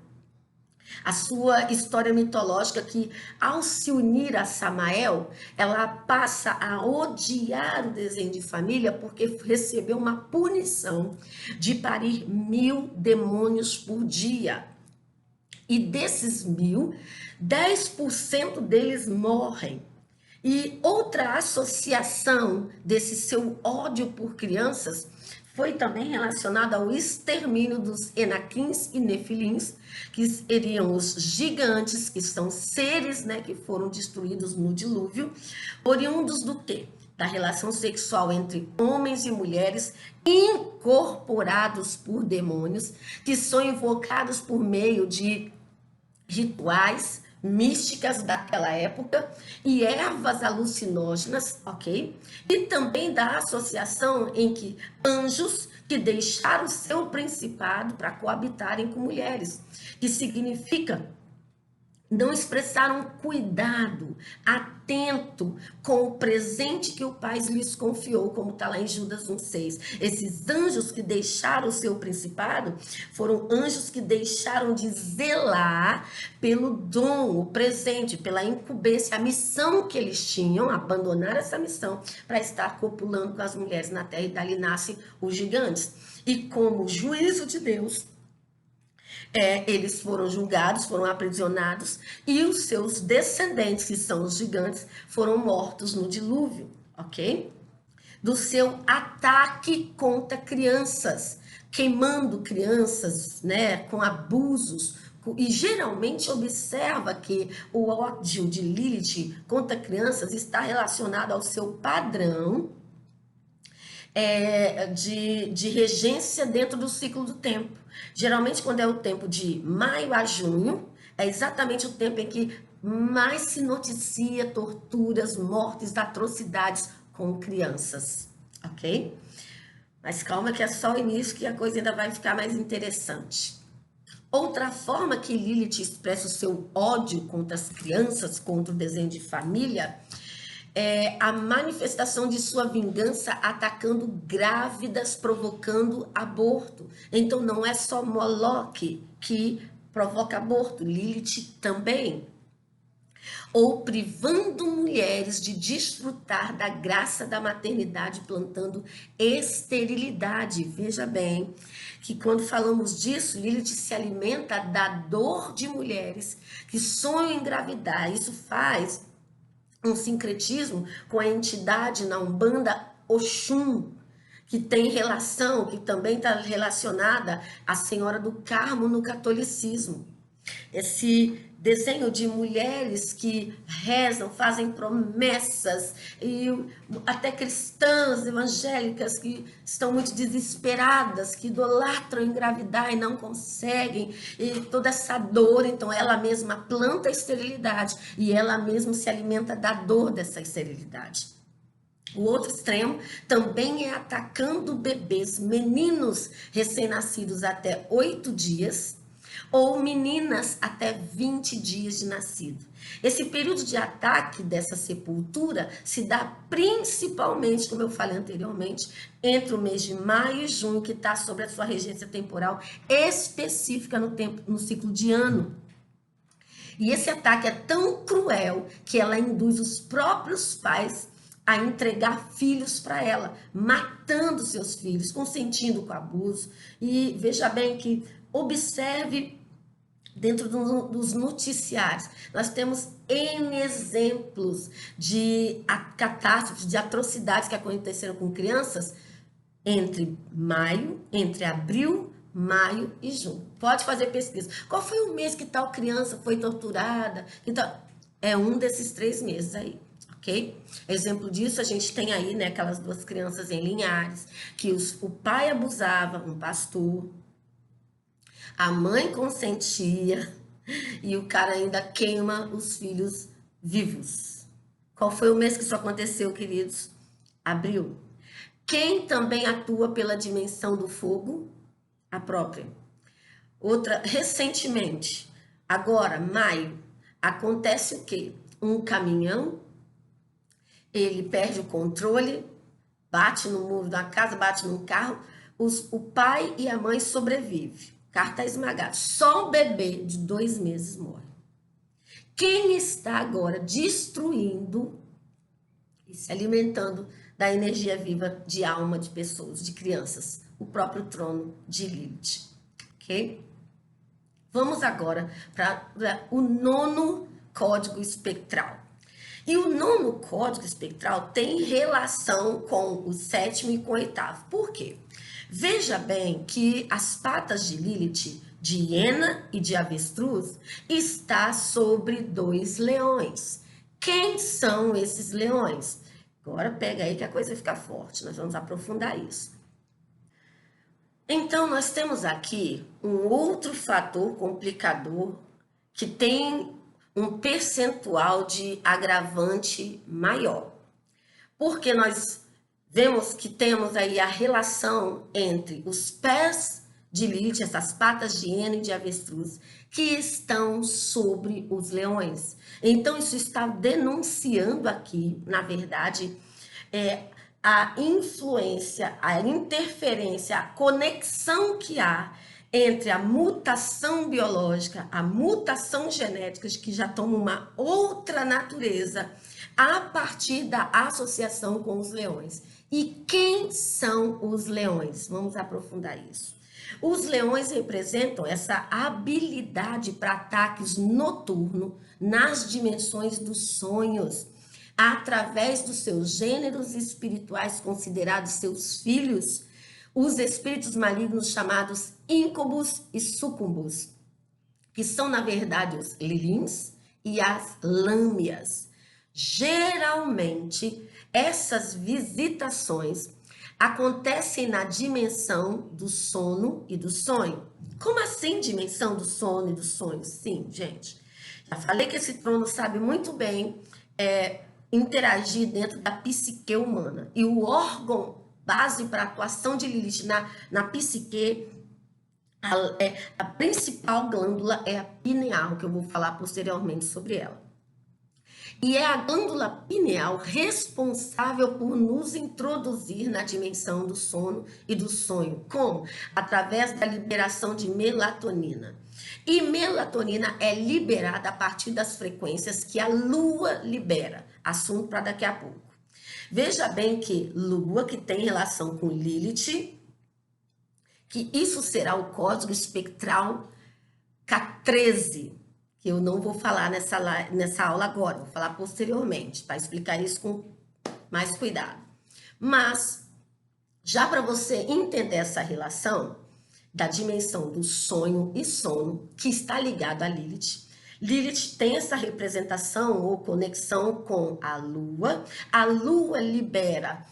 à sua história mitológica, que ao se unir a Samael, ela passa a odiar o desenho de família porque recebeu uma punição de parir 1000 demônios por dia. E desses 1000, 10% deles morrem. E outra associação desse seu ódio por crianças foi também relacionada ao extermínio dos Enaquins e Nefilins, que seriam os gigantes, que são seres, né, que foram destruídos no dilúvio, oriundos do quê? da relação sexual entre homens e mulheres incorporados por demônios, que são invocados por meio de rituais, místicas daquela época e ervas alucinógenas, ok? E também da associação em que anjos que deixaram seu principado para coabitarem com mulheres, que significa não expressaram cuidado, atento com o presente que o Pai lhes confiou, como está lá em Judas 1,6. Esses anjos que deixaram o seu principado foram anjos que deixaram de zelar pelo dom, o presente, pela incumbência, a missão que eles tinham, abandonar essa missão para estar copulando com as mulheres na terra, e dali nascem os gigantes. E como juízo de Deus, eles foram julgados, foram aprisionados, e os seus descendentes, que são os gigantes, foram mortos no dilúvio, ok? Do seu ataque contra crianças, queimando crianças, né, com abusos. E geralmente observa que o ódio de Lilith contra crianças está relacionado ao seu padrão de regência dentro do ciclo do tempo. Geralmente, quando é o tempo de maio a junho, é exatamente o tempo em que mais se noticia torturas, mortes, atrocidades com crianças, ok? Mas calma que é só o início que a coisa ainda vai ficar mais interessante. Outra forma que Lilith expressa o seu ódio contra as crianças, contra o desenho de família, é a manifestação de sua vingança atacando grávidas, provocando aborto. Então não é só Moloque que provoca aborto, Lilith também. Ou privando mulheres de desfrutar da graça da maternidade, plantando esterilidade. Veja bem que quando falamos disso, Lilith se alimenta da dor de mulheres que sonham em engravidar. Isso faz um sincretismo com a entidade na Umbanda Oxum, que tem relação, que também está relacionada à Senhora do Carmo no catolicismo. Esse desenho de mulheres que rezam, fazem promessas, e até cristãs evangélicas que estão muito desesperadas, que idolatram engravidar e não conseguem, e toda essa dor. Então ela mesma planta a esterilidade e ela mesma se alimenta da dor dessa esterilidade. O outro extremo também é atacando bebês, meninos recém-nascidos até 8 dias, ou meninas até 20 dias de nascido. Esse período de ataque dessa sepultura se dá principalmente, como eu falei anteriormente, entre o mês de maio e junho, que está sobre a sua regência temporal específica no ciclo de ano. E esse ataque é tão cruel que ela induz os próprios pais a entregar filhos para ela, matando seus filhos, consentindo com abuso. E veja bem que observe dentro dos noticiários, nós temos N exemplos de catástrofes, de atrocidades que aconteceram com crianças entre abril, maio e junho. Pode fazer pesquisa. Qual foi o mês que tal criança foi torturada? Então, é um desses 3 meses aí. Ok? Exemplo disso, a gente tem aí, né, aquelas 2 crianças em Linhares, que o pai abusava, um pastor, a mãe consentia e o cara ainda queima os filhos vivos. Qual foi o mês que isso aconteceu, queridos? Abril. Quem também atua pela dimensão do fogo? A própria. Outra, recentemente, agora, maio, acontece o quê? Um caminhão, ele perde o controle, bate no muro da casa, bate num carro, o pai e a mãe sobrevivem. O carro está esmagado. Só o bebê de 2 meses morre. Quem está agora destruindo e se alimentando da energia viva de alma de pessoas, de crianças? O próprio trono de Lilith. Ok? Vamos agora para o 9º código espectral. E o 9º código espectral tem relação com o 7º e com o 8º. Por quê? Veja bem que as patas de Lilith, de hiena e de avestruz, está sobre 2 leões. Quem são esses leões? Agora pega aí que a coisa fica forte, nós vamos aprofundar isso. Então, nós temos aqui um outro fator complicador que tem um percentual de agravante maior. Porque nós vemos que temos aí a relação entre os pés de Lilith, essas patas de hiena e de avestruz, que estão sobre os leões. Então, isso está denunciando aqui, na verdade, a influência, a interferência, a conexão que há entre a mutação biológica, a mutação genética, que já toma uma outra natureza, a partir da associação com os leões. E quem são os leões? Vamos aprofundar isso. Os leões representam essa habilidade para ataques noturnos nas dimensões dos sonhos, através dos seus gêneros espirituais considerados seus filhos, os espíritos malignos chamados íncubos e sucumbos, que são, na verdade, os lilins e as lâmias. Geralmente, essas visitações acontecem na dimensão do sono e do sonho. Como assim dimensão do sono e do sonho? Sim, gente. Já falei que esse trono sabe muito bem interagir dentro da psique humana. E o órgão base para a atuação de Lilith na psique, a principal glândula é a pineal, que eu vou falar posteriormente sobre ela. E é a glândula pineal responsável por nos introduzir na dimensão do sono e do sonho. Como? Através da liberação de melatonina. E melatonina é liberada a partir das frequências que a lua libera. Assunto para daqui a pouco. Veja bem que lua, que tem relação com Lilith, que isso será o código espectral K13, que eu não vou falar nessa aula agora, vou falar posteriormente, para explicar isso com mais cuidado. Mas, já para você entender essa relação da dimensão do sonho e sono, que está ligado a Lilith, Lilith tem essa representação ou conexão com a Lua libera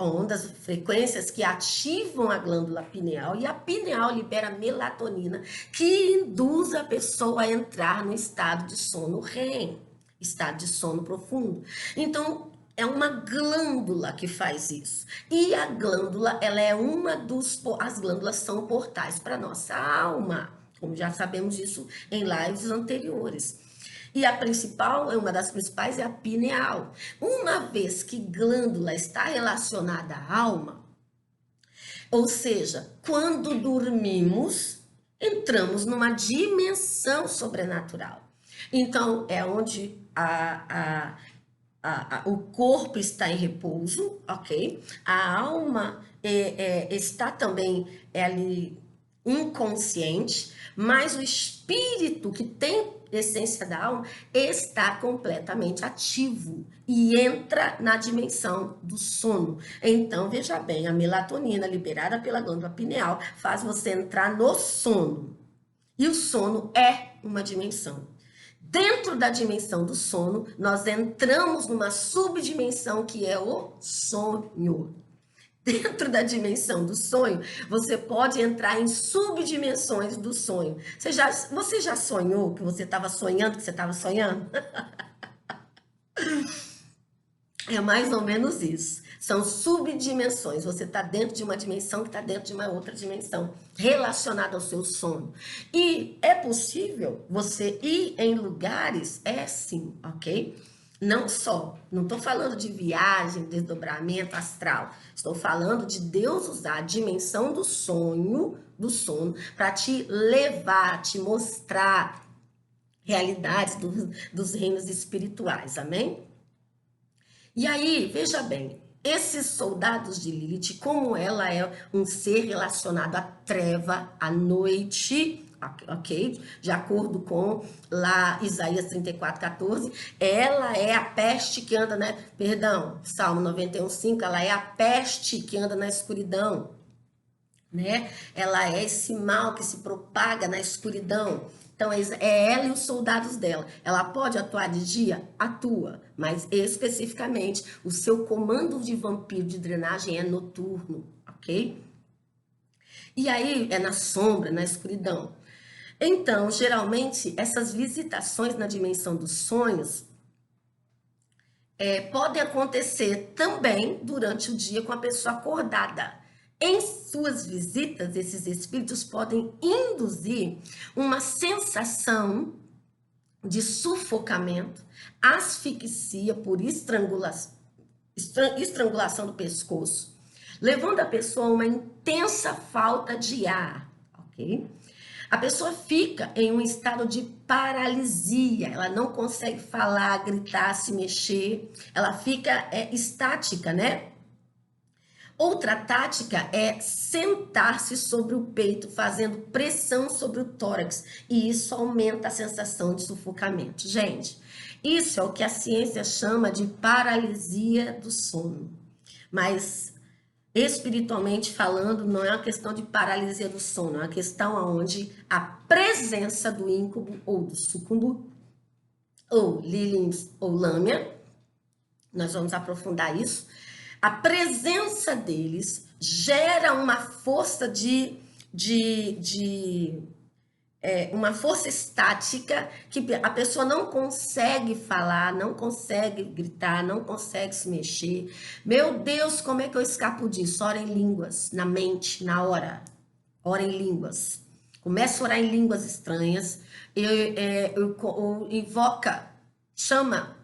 ondas, frequências que ativam a glândula pineal, e a pineal libera melatonina, que induz a pessoa a entrar no estado de sono REM, estado de sono profundo. Então, é uma glândula que faz isso. E a glândula, ela é as glândulas são portais para nossa alma, como já sabemos disso em lives anteriores. E a principal, uma das principais é a pineal. Uma vez que glândula está relacionada à alma, ou seja, quando dormimos, entramos numa dimensão sobrenatural. Então, é onde o corpo está em repouso, ok? A alma está também ali inconsciente, mas o espírito que tem essência da alma está completamente ativo e entra na dimensão do sono. Então, veja bem, a melatonina liberada pela glândula pineal faz você entrar no sono. E o sono é uma dimensão. Dentro da dimensão do sono, nós entramos numa subdimensão que é o sonho. Dentro da dimensão do sonho, você pode entrar em subdimensões do sonho. Você já sonhou que você estava sonhando que você estava sonhando? É mais ou menos isso. São subdimensões. Você está dentro de uma dimensão que está dentro de uma outra dimensão, relacionada ao seu sono. E é possível você ir em lugares, sim, ok? Não estou falando de viagem, desdobramento astral. Estou falando de Deus usar a dimensão do sono, para te levar, te mostrar realidades dos reinos espirituais, amém? E aí, veja bem, esses soldados de Lilith, como ela é um ser relacionado à treva, à noite, ok? De acordo com lá Isaías 34:14, ela é a peste que anda, Salmo 91:5, ela é a peste que anda na escuridão, né? Ela é esse mal que se propaga na escuridão. Então, é ela e os soldados dela. Ela pode atuar de dia? Atua, mas especificamente o seu comando de vampiro de drenagem é noturno, ok? E aí é na sombra, na escuridão. Então, geralmente, essas visitações na dimensão dos sonhos podem acontecer também durante o dia com a pessoa acordada. Em suas visitas, esses espíritos podem induzir uma sensação de sufocamento, asfixia por estrangulação do pescoço, levando a pessoa a uma intensa falta de ar, ok? A pessoa fica em um estado de paralisia, ela não consegue falar, gritar, se mexer, ela fica estática, né? Outra tática é sentar-se sobre o peito, fazendo pressão sobre o tórax, e isso aumenta a sensação de sufocamento. Gente, isso é o que a ciência chama de paralisia do sono. Mas, espiritualmente falando, não é uma questão de paralisia do sono, é uma questão onde a presença do íncubo ou do súcubo, ou Lilins ou Lâmia, nós vamos aprofundar isso, a presença deles gera uma força uma força estática que a pessoa não consegue falar, não consegue gritar, não consegue se mexer. Meu Deus, como é que eu escapo disso? Ora em línguas, na mente, na hora. Ora em línguas. Começa a orar em línguas estranhas. Invoca, chama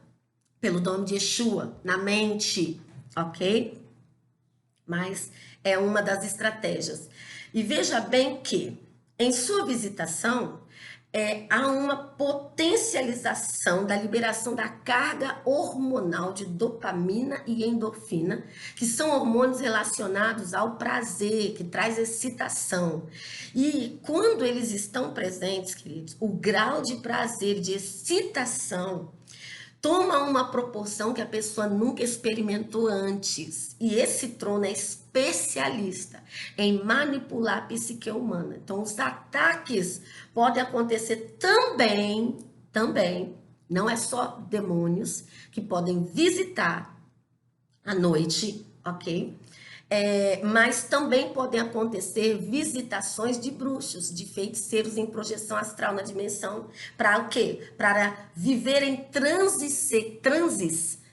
pelo nome de Yeshua na mente, ok? Mas é uma das estratégias. E veja bem que, em sua visitação, há uma potencialização da liberação da carga hormonal de dopamina e endorfina, que são hormônios relacionados ao prazer, que traz excitação. E quando eles estão presentes, queridos, o grau de prazer, de excitação, toma uma proporção que a pessoa nunca experimentou antes. E esse trono é especialista em manipular a psique humana. Então, os ataques podem acontecer também, não é só demônios que podem visitar à noite, ok? Mas também podem acontecer visitações de bruxos, de feiticeiros em projeção astral na dimensão, para o quê? Para viver em transes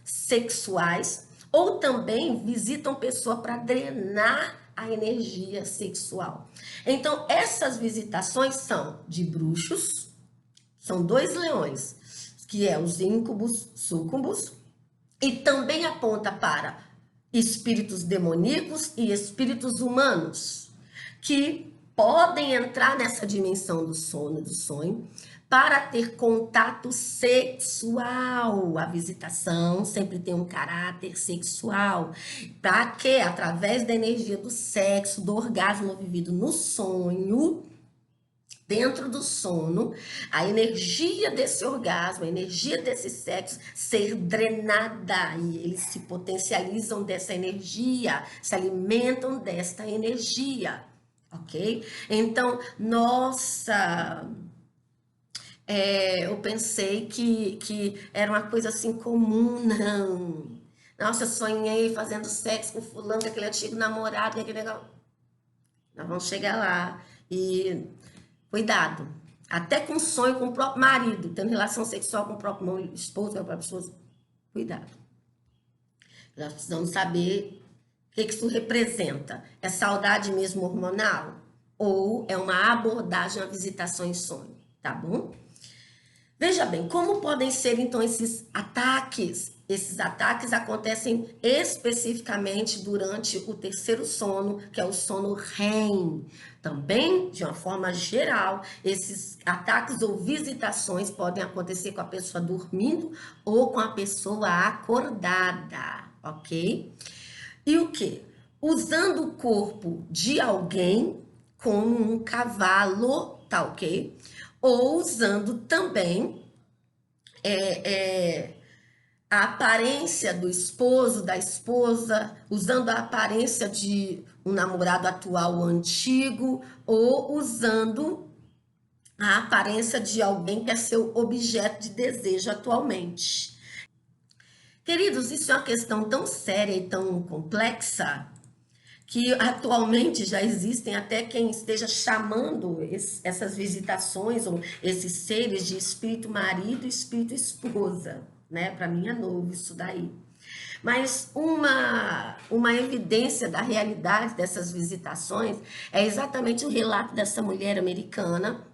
sexuais, ou também visitam pessoa para drenar a energia sexual. Então, essas visitações são de bruxos, são 2 leões, que é os íncubos, súcubos, e também aponta para espíritos demoníacos e espíritos humanos, que podem entrar nessa dimensão do sono, do sonho, para ter contato sexual. A visitação sempre tem um caráter sexual, para que, através da energia do sexo, do orgasmo vivido no sonho, dentro do sono, a energia desse orgasmo, a energia desse sexo ser drenada, e eles se potencializam dessa energia, se alimentam desta energia, ok? Então, nossa, eu pensei que era uma coisa assim comum, não. Nossa, eu sonhei fazendo sexo com fulano, com aquele antigo namorado, com aquele negócio. Nós vamos chegar lá e cuidado. Até com sonho com o próprio marido, tendo relação sexual com o próprio esposo, com a própria esposa. Cuidado. Nós precisamos saber o que isso representa. É saudade mesmo hormonal? Ou é uma abordagem, uma visitação em sonho? Tá bom? Veja bem, como podem ser então esses ataques? Esses ataques acontecem especificamente durante o terceiro sono, que é o sono REM. Também, de uma forma geral, esses ataques ou visitações podem acontecer com a pessoa dormindo ou com a pessoa acordada, ok? E o que? Usando o corpo de alguém como um cavalo, tá ok? Ou usando também a aparência do esposo, da esposa, usando a aparência de um namorado atual ou antigo, ou usando a aparência de alguém que é seu objeto de desejo atualmente. Queridos, isso é uma questão tão séria e tão complexa que atualmente já existem até quem esteja chamando essas visitações ou esses seres de espírito marido e espírito esposa, né? Para mim é novo isso daí. Mas uma evidência da realidade dessas visitações é exatamente o relato dessa mulher americana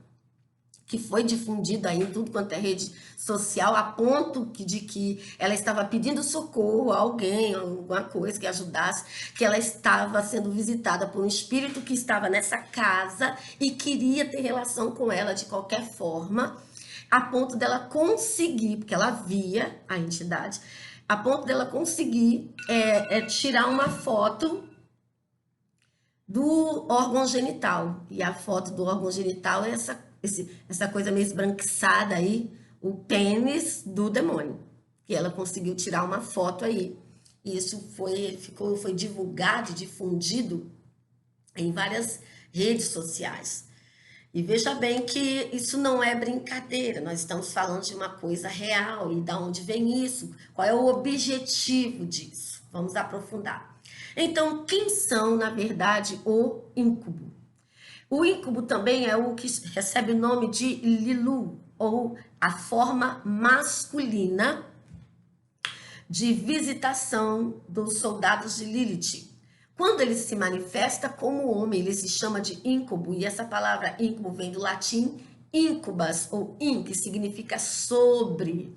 que foi difundido aí em tudo quanto é rede social, a ponto de que ela estava pedindo socorro a alguém, alguma coisa que ajudasse, que ela estava sendo visitada por um espírito que estava nessa casa e queria ter relação com ela de qualquer forma, a ponto dela conseguir, porque ela via a entidade, a ponto dela conseguir tirar uma foto do órgão genital. E a foto do órgão genital é essa coisa meio esbranquiçada aí, o pênis do demônio. Que ela conseguiu tirar uma foto aí. E isso foi divulgado e difundido em várias redes sociais. E veja bem que isso não é brincadeira, nós estamos falando de uma coisa real. E da onde vem isso? Qual é o objetivo disso? Vamos aprofundar. Então, quem são, na verdade, o íncube? O íncube também é o que recebe o nome de Lilu, ou a forma masculina de visitação dos soldados de Lilith. Quando ele se manifesta como homem, ele se chama de íncubo, e essa palavra íncubo vem do latim incubus, ou in, que significa sobre,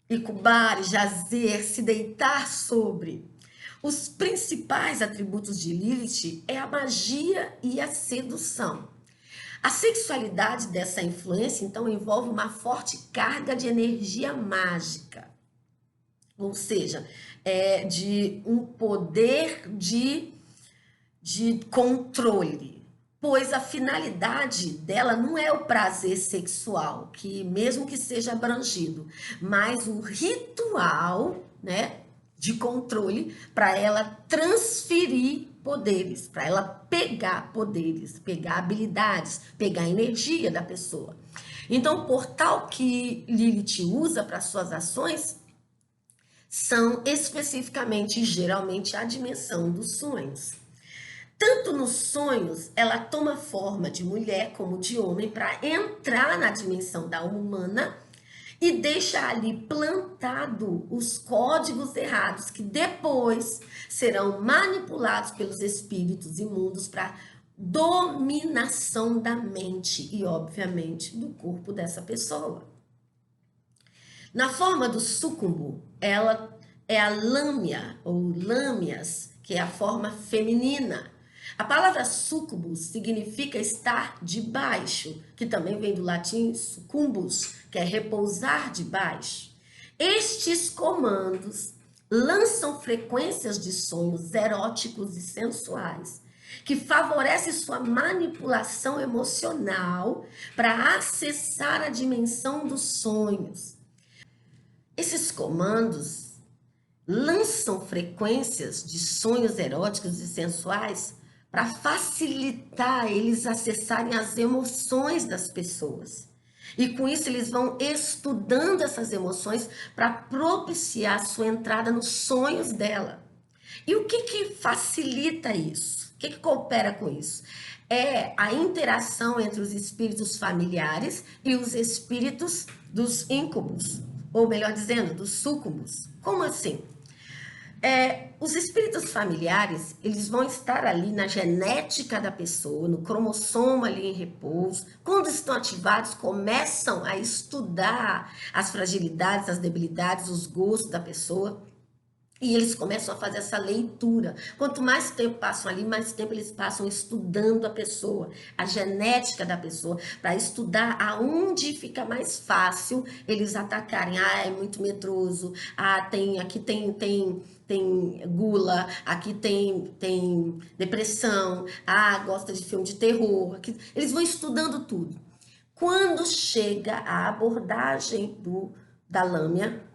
incubar, jazer, se deitar sobre. Os principais atributos de Lilith é a magia e a sedução. A sexualidade dessa influência, então, envolve uma forte carga de energia mágica, ou seja, de um poder de controle, pois a finalidade dela não é o prazer sexual, que mesmo que seja abrangido, mas o ritual, né, de controle para ela transferir poderes, para ela pegar poderes, pegar habilidades, pegar energia da pessoa. Então, o portal que Lilith usa para suas ações são especificamente, geralmente, a dimensão dos sonhos. Tanto nos sonhos, ela toma forma de mulher como de homem para entrar na dimensão da alma humana e deixa ali plantado os códigos errados que depois serão manipulados pelos espíritos imundos para dominação da mente e, obviamente, do corpo dessa pessoa. Na forma do súcumbo, ela é a lâmia ou lâmias, que é a forma feminina. A palavra súcubus significa estar debaixo, que também vem do latim sucumbus, que é repousar debaixo. Estes comandos lançam frequências de sonhos eróticos e sensuais, que favorecem sua manipulação emocional para acessar a dimensão dos sonhos. Esses comandos lançam frequências de sonhos eróticos e sensuais para facilitar eles acessarem as emoções das pessoas. E com isso eles vão estudando essas emoções para propiciar sua entrada nos sonhos dela. E o que facilita isso? O que coopera com isso? É a interação entre os espíritos familiares e os espíritos dos íncubos, ou melhor dizendo, dos súcubos. Como assim? Os espíritos familiares, eles vão estar ali na genética da pessoa, no cromossomo ali em repouso. Quando estão ativados, começam a estudar as fragilidades, as debilidades, os gostos da pessoa. E eles começam a fazer essa leitura. Quanto mais tempo passam ali, mais tempo eles passam estudando a pessoa, a genética da pessoa, para estudar aonde fica mais fácil eles atacarem. Ah, é muito medroso. Ah, aqui tem gula, aqui tem depressão. Ah, gosta de filme de terror. Eles vão estudando tudo. Quando chega a abordagem da lâmina,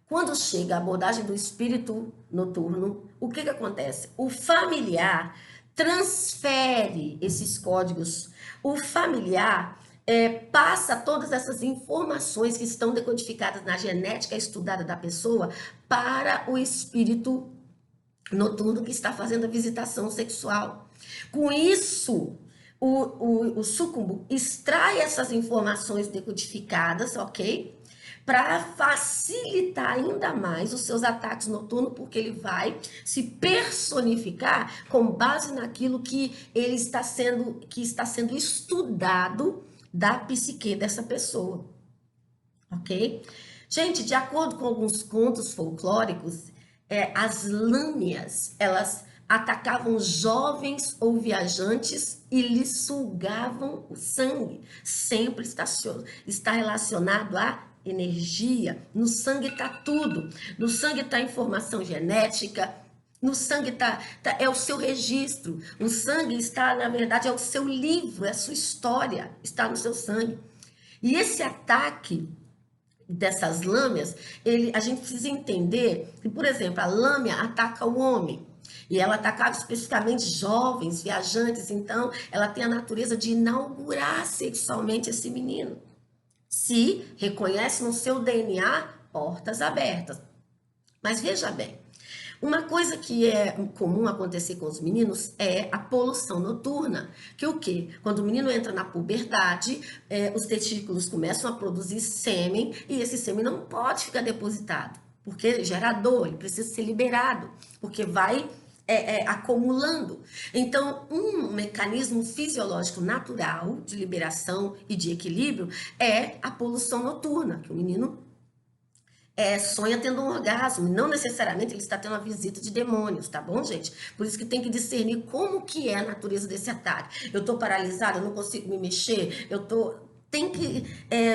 quando chega a abordagem do espírito noturno, o que acontece? O familiar transfere esses códigos. O familiar passa todas essas informações que estão decodificadas na genética estudada da pessoa para o espírito noturno que está fazendo a visitação sexual. Com isso, o súcumbo extrai essas informações decodificadas, ok? Para facilitar ainda mais os seus ataques noturnos, porque ele vai se personificar com base naquilo que está sendo estudado da psique dessa pessoa, ok? Gente, de acordo com alguns contos folclóricos, as lâmias, elas atacavam jovens ou viajantes e lhes sugavam o sangue. Sempre está relacionado à energia. No sangue está tudo. No sangue está informação genética. No sangue é o seu registro. No sangue está, na verdade, é o seu livro, é a sua história. Está no seu sangue. E esse ataque dessas lâmias, a gente precisa entender que, por exemplo, a lâmia ataca o homem. E ela atacava especificamente jovens, viajantes, então ela tem a natureza de inaugurar sexualmente esse menino. Se reconhece no seu DNA portas abertas. Mas veja bem, uma coisa que é comum acontecer com os meninos é a poluição noturna. Que o quê? Quando o menino entra na puberdade, os testículos começam a produzir sêmen e esse sêmen não pode ficar depositado, porque gera dor, ele precisa ser liberado, porque vai acumulando. Então, um mecanismo fisiológico natural de liberação e de equilíbrio é a poluição noturna, que o menino sonha tendo um orgasmo, não necessariamente ele está tendo uma visita de demônios, tá bom, gente? Por isso que tem que discernir como que é a natureza desse ataque. Eu tô paralisada, eu não consigo me mexer, tem que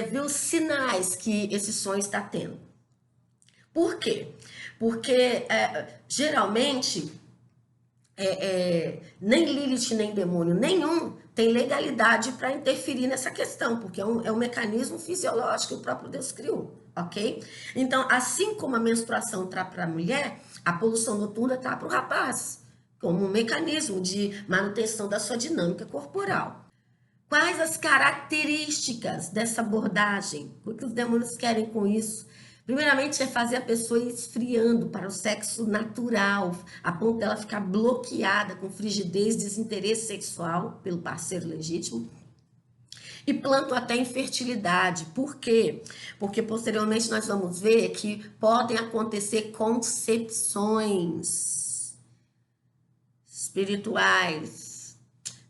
ver os sinais que esse sonho está tendo. Por quê? Porque geralmente nem Lilith nem demônio nenhum tem legalidade para interferir nessa questão, porque é um mecanismo fisiológico que o próprio Deus criou, ok? Então, assim como a menstruação está para a mulher, a poluição noturna está para o rapaz, como um mecanismo de manutenção da sua dinâmica corporal. Quais as características dessa abordagem? O que os demônios querem com isso? Primeiramente, é fazer a pessoa ir esfriando para o sexo natural, a ponto dela ficar bloqueada com frigidez, desinteresse sexual pelo parceiro legítimo. E plantam até infertilidade. Por quê? Porque posteriormente nós vamos ver que podem acontecer concepções espirituais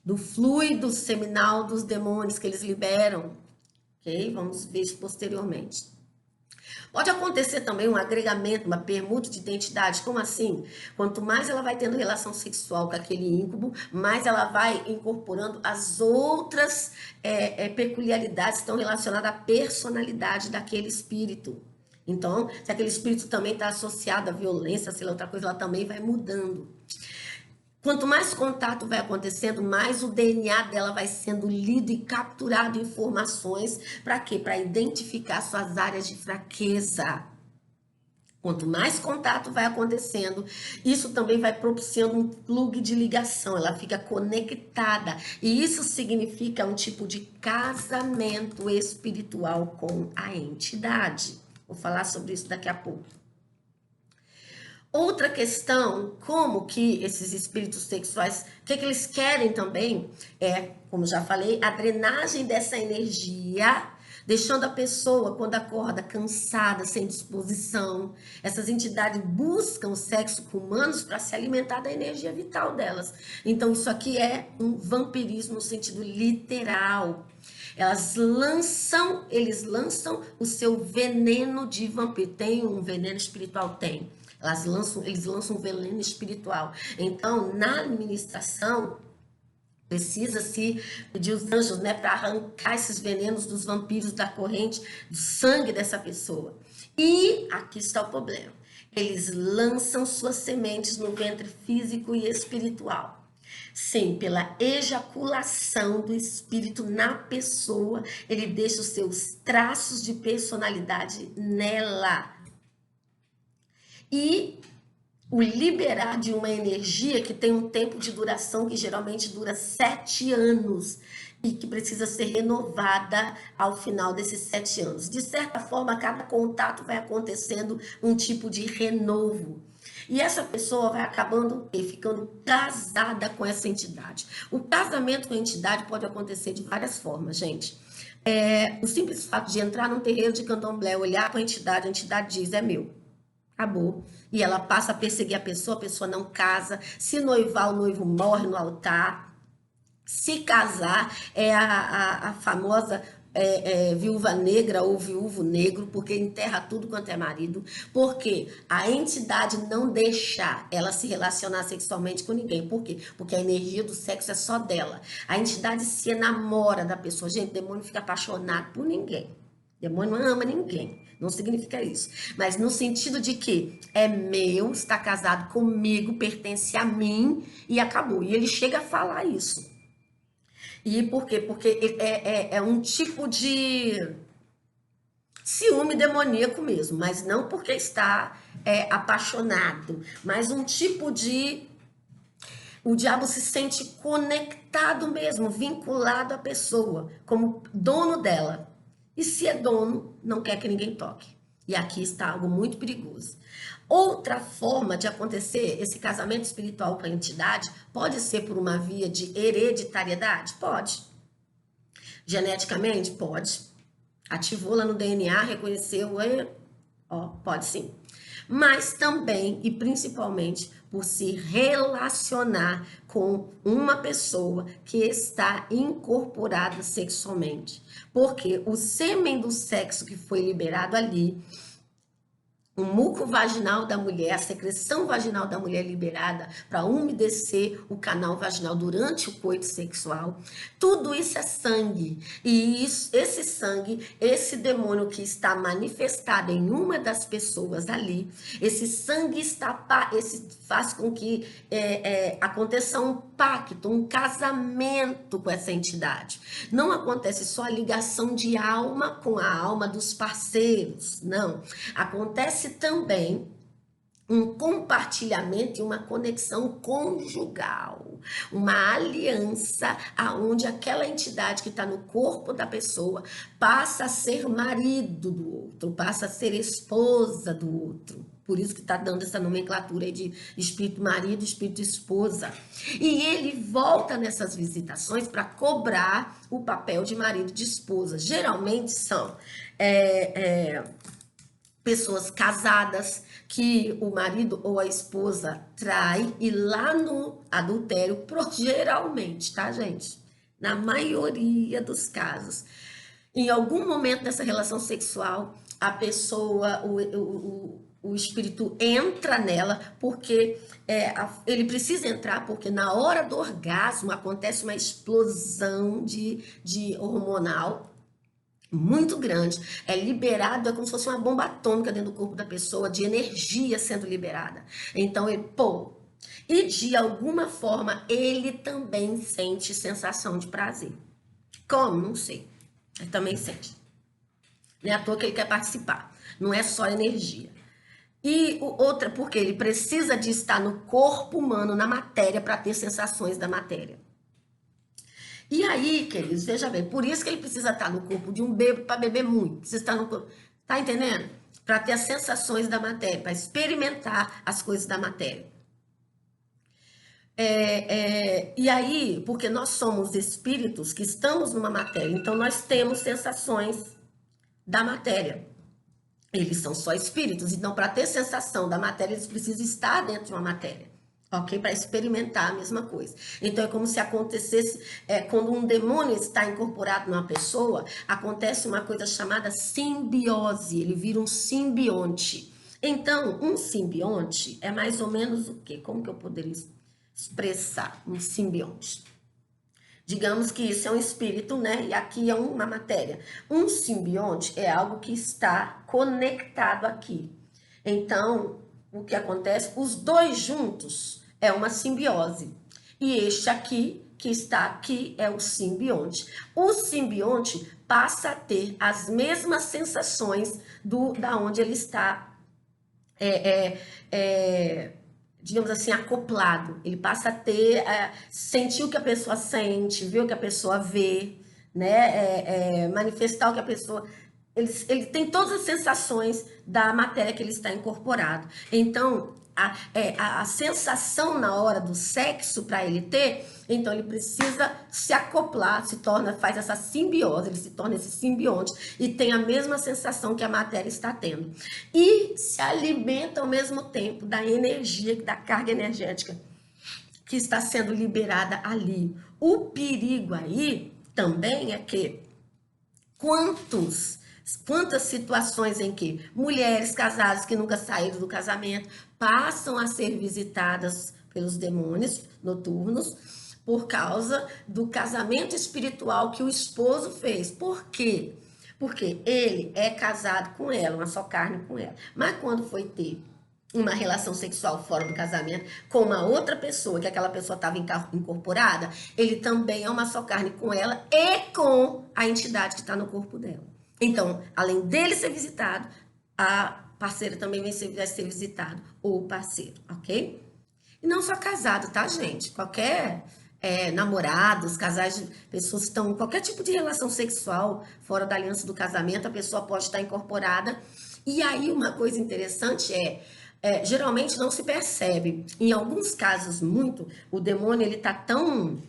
do fluido seminal dos demônios que eles liberam. Ok? Vamos ver isso posteriormente. Pode acontecer também um agregamento, uma permuta de identidade. Como assim? Quanto mais ela vai tendo relação sexual com aquele íncube, mais ela vai incorporando as outras peculiaridades que estão relacionadas à personalidade daquele espírito. Então, se aquele espírito também está associado à violência, sei lá, outra coisa, ela também vai mudando. Quanto mais contato vai acontecendo, mais o DNA dela vai sendo lido e capturado informações. Para quê? Para identificar suas áreas de fraqueza. Quanto mais contato vai acontecendo, isso também vai propiciando um plug de ligação, ela fica conectada. E isso significa um tipo de casamento espiritual com a entidade. Vou falar sobre isso daqui a pouco. Outra questão, como que esses espíritos sexuais, o que eles querem também como já falei, a drenagem dessa energia, deixando a pessoa, quando acorda, cansada, sem disposição. Essas entidades buscam o sexo com humanos para se alimentar da energia vital delas. Então, isso aqui é um vampirismo no sentido literal. Eles lançam o seu veneno de vampiro. Tem um veneno espiritual? Tem. Eles lançam um veneno espiritual. Então, na administração, precisa-se pedir os anjos, para arrancar esses venenos dos vampiros da corrente, do sangue dessa pessoa. E aqui está o problema. Eles lançam suas sementes no ventre físico e espiritual. Sim, pela ejaculação do espírito na pessoa, ele deixa os seus traços de personalidade nela. E o liberar de uma energia que tem um tempo de duração que geralmente dura 7 anos e que precisa ser renovada ao final desses 7 anos. De certa forma, cada contato vai acontecendo um tipo de renovo. E essa pessoa vai acabando ficando casada com essa entidade. O casamento com a entidade pode acontecer de várias formas, gente. O simples fato de entrar num terreiro de candomblé, olhar para a entidade diz, é meu. Acabou. E ela passa a perseguir a pessoa não casa. Se noivar, o noivo morre no altar. Se casar, é a famosa viúva negra ou viúvo negro, porque enterra tudo quanto é marido, porque a entidade não deixa ela se relacionar sexualmente com ninguém. Por quê? Porque a energia do sexo é só dela. A entidade se enamora da pessoa. Gente, o demônio fica apaixonado por ninguém. O demônio não ama ninguém. Não significa isso. Mas no sentido de que é meu, está casado comigo, pertence a mim e acabou. E ele chega a falar isso. E por quê? Porque é um tipo de ciúme demoníaco mesmo, mas não porque está apaixonado, mas um tipo de... O diabo se sente conectado mesmo, vinculado à pessoa, como dono dela. E se é dono, não quer que ninguém toque. E aqui está algo muito perigoso. Outra forma de acontecer esse casamento espiritual com a entidade pode ser por uma via de hereditariedade? Pode. Geneticamente? Pode. Ativou lá no DNA, reconheceu, pode sim. Mas também e principalmente por se relacionar com uma pessoa que está incorporada sexualmente. Porque o sêmen do sexo que foi liberado ali, o muco vaginal da mulher, a secreção vaginal da mulher liberada para umedecer o canal vaginal durante o coito sexual, tudo isso é sangue. E esse sangue, esse demônio que está manifestado em uma das pessoas ali, esse sangue faz com que aconteça um pacto, um casamento com essa entidade. Não acontece só a ligação de alma com a alma dos parceiros, não. Acontece também um compartilhamento e uma conexão conjugal, uma aliança aonde aquela entidade que está no corpo da pessoa passa a ser marido do outro, passa a ser esposa do outro. Por isso que está dando essa nomenclatura aí de espírito marido, espírito esposa. E ele volta nessas visitações para cobrar o papel de marido e de esposa. Geralmente são pessoas casadas que o marido ou a esposa trai e lá no adultério, geralmente, tá, gente? Na maioria dos casos, em algum momento dessa relação sexual, a pessoa, o espírito entra nela porque ele precisa entrar porque na hora do orgasmo acontece uma explosão de hormonal muito grande, é liberado, é como se fosse uma bomba atômica dentro do corpo da pessoa, de energia sendo liberada. Então ele, e de alguma forma ele também sente sensação de prazer. Como? Não sei. Ele também sente. Não é à toa que ele quer participar. Não é só energia. E outra, porque ele precisa de estar no corpo humano, na matéria, para ter sensações da matéria. E aí, queridos, veja bem, por isso que ele precisa estar no corpo de um bêbado para beber muito. Precisa estar no corpo. Tá entendendo? Para ter as sensações da matéria, para experimentar as coisas da matéria. E aí, porque nós somos espíritos que estamos numa matéria, então nós temos sensações da matéria. Eles são só espíritos, então para ter sensação da matéria, eles precisam estar dentro de uma matéria. Ok? Para experimentar a mesma coisa. Então, é como se acontecesse, quando um demônio está incorporado numa pessoa, acontece uma coisa chamada simbiose, ele vira um simbionte. Então, um simbionte é mais ou menos o quê? Como que eu poderia expressar um simbionte? Digamos que isso é um espírito, né? E aqui é uma matéria. Um simbionte é algo que está conectado aqui. Então, o que acontece? Os dois juntos é uma simbiose. E este aqui, que está aqui, é o simbionte. O simbionte passa a ter as mesmas sensações da onde ele está digamos assim, acoplado. Ele passa a ter, sentir o que a pessoa sente, ver o que a pessoa vê, né? Manifestar o que a pessoa. Ele tem todas as sensações da matéria que ele está incorporado. Então, a sensação na hora do sexo para ele ter, então ele precisa se acoplar, faz essa simbiose, ele se torna esse simbionte e tem a mesma sensação que a matéria está tendo. E se alimenta ao mesmo tempo da energia, da carga energética que está sendo liberada ali. O perigo aí também é que quantas situações em que mulheres casadas que nunca saíram do casamento passam a ser visitadas pelos demônios noturnos por causa do casamento espiritual que o esposo fez. Por quê? Porque ele é casado com ela, uma só carne com ela. Mas quando foi ter uma relação sexual fora do casamento com uma outra pessoa, que aquela pessoa estava incorporada, ele também é uma só carne com ela e com a entidade que está no corpo dela. Então, além dele ser visitado, a parceira também vai ser visitado, ou o parceiro, ok? E não só casado, tá, gente? Qualquer namorados, casais, pessoas que estão em qualquer tipo de relação sexual fora da aliança do casamento, a pessoa pode estar incorporada. E aí, uma coisa interessante geralmente não se percebe. Em alguns casos, muito, o demônio ele tá tão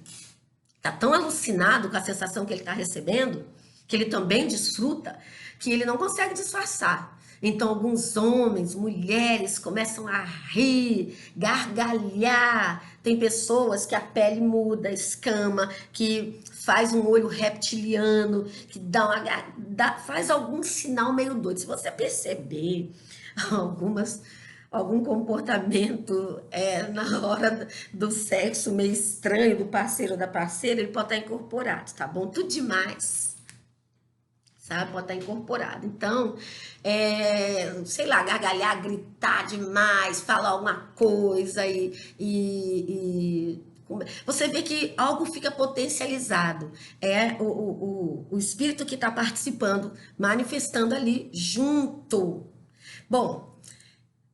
alucinado com a sensação que ele está recebendo, que ele também desfruta, que ele não consegue disfarçar. Então, alguns homens, mulheres começam a rir, gargalhar. Tem pessoas que a pele muda, escama, que faz um olho reptiliano, que faz algum sinal meio doido. Se você perceber algum comportamento na hora do sexo meio estranho do parceiro ou da parceira, ele pode estar incorporado, tá bom? Tudo demais, sabe? Pode estar incorporado. Então, sei lá, gargalhar, gritar demais, falar alguma coisa você vê que algo fica potencializado. É o espírito que está participando, manifestando ali junto. Bom,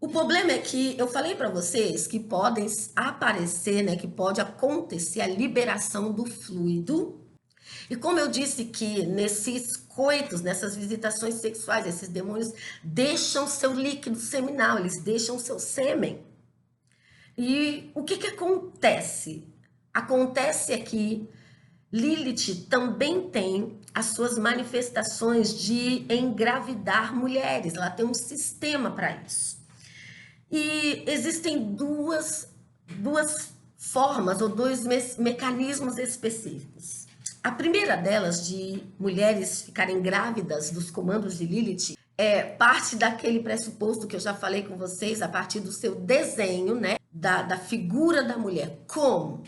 o problema é que eu falei para vocês que podem aparecer, né, que pode acontecer a liberação do fluido. E como eu disse que nesses coitos, nessas visitações sexuais, esses demônios deixam seu líquido seminal, eles deixam seu sêmen. E o que acontece? Acontece é que Lilith também tem as suas manifestações de engravidar mulheres, ela tem um sistema para isso. E existem duas formas ou dois mecanismos específicos. A primeira delas, de mulheres ficarem grávidas dos comandos de Lilith, é parte daquele pressuposto que eu já falei com vocês, a partir do seu desenho, né, da figura da mulher. Como?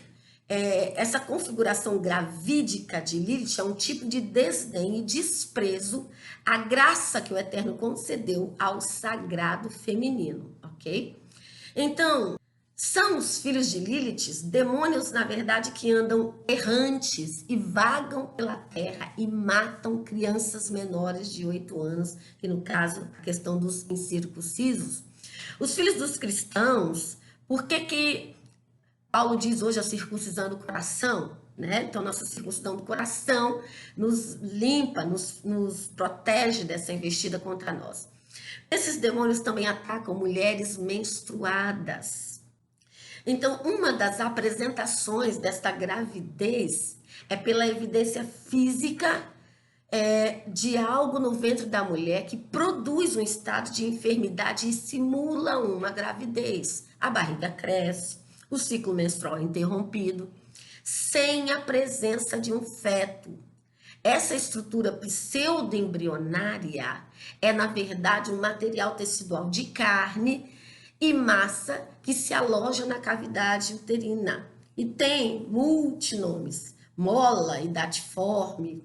Essa configuração gravídica de Lilith é um tipo de desdém e desprezo à graça que o Eterno concedeu ao sagrado feminino, ok? Então, são os filhos de Lilith, demônios, na verdade, que andam errantes e vagam pela terra e matam crianças menores de 8 anos, que no caso, a questão dos incircuncisos. Os filhos dos cristãos, por que Paulo diz hoje a circuncisão do coração, né? Então, nossa circuncisão do coração nos limpa, nos protege dessa investida contra nós. Esses demônios também atacam mulheres menstruadas. Então, uma das apresentações desta gravidez é pela evidência física de algo no ventre da mulher que produz um estado de enfermidade e simula uma gravidez. A barriga cresce, o ciclo menstrual é interrompido, sem a presença de um feto. Essa estrutura pseudo-embrionária é, na verdade, um material tecidual de carne e massa que se aloja na cavidade uterina. E tem multinomes, mola e datiforme.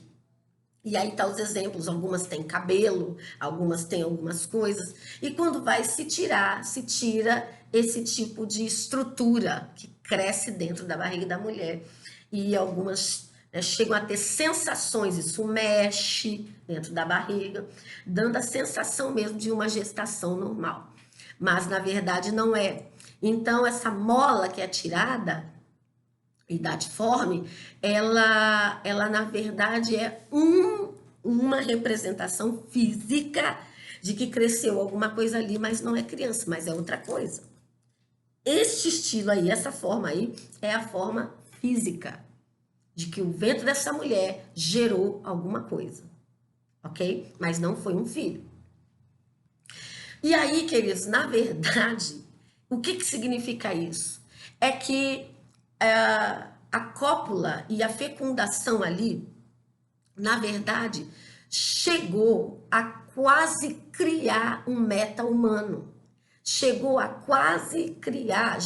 E aí tá os exemplos, algumas têm cabelo, algumas têm algumas coisas. E quando vai se tira esse tipo de estrutura que cresce dentro da barriga da mulher. E algumas chegam a ter sensações, isso mexe dentro da barriga, dando a sensação mesmo de uma gestação normal. Mas, na verdade, não é. Então, essa mola que é tirada, idadiforme, ela na verdade é uma representação física de que cresceu alguma coisa ali, mas não é criança, mas é outra coisa. Este estilo aí, essa forma aí, é a forma física de que o ventre dessa mulher gerou alguma coisa, ok? Mas não foi um filho. E aí, queridos, na verdade, o que significa isso? É que a cópula e a fecundação ali, na verdade, chegou a quase criar um meta-humano. Chegou a quase criar,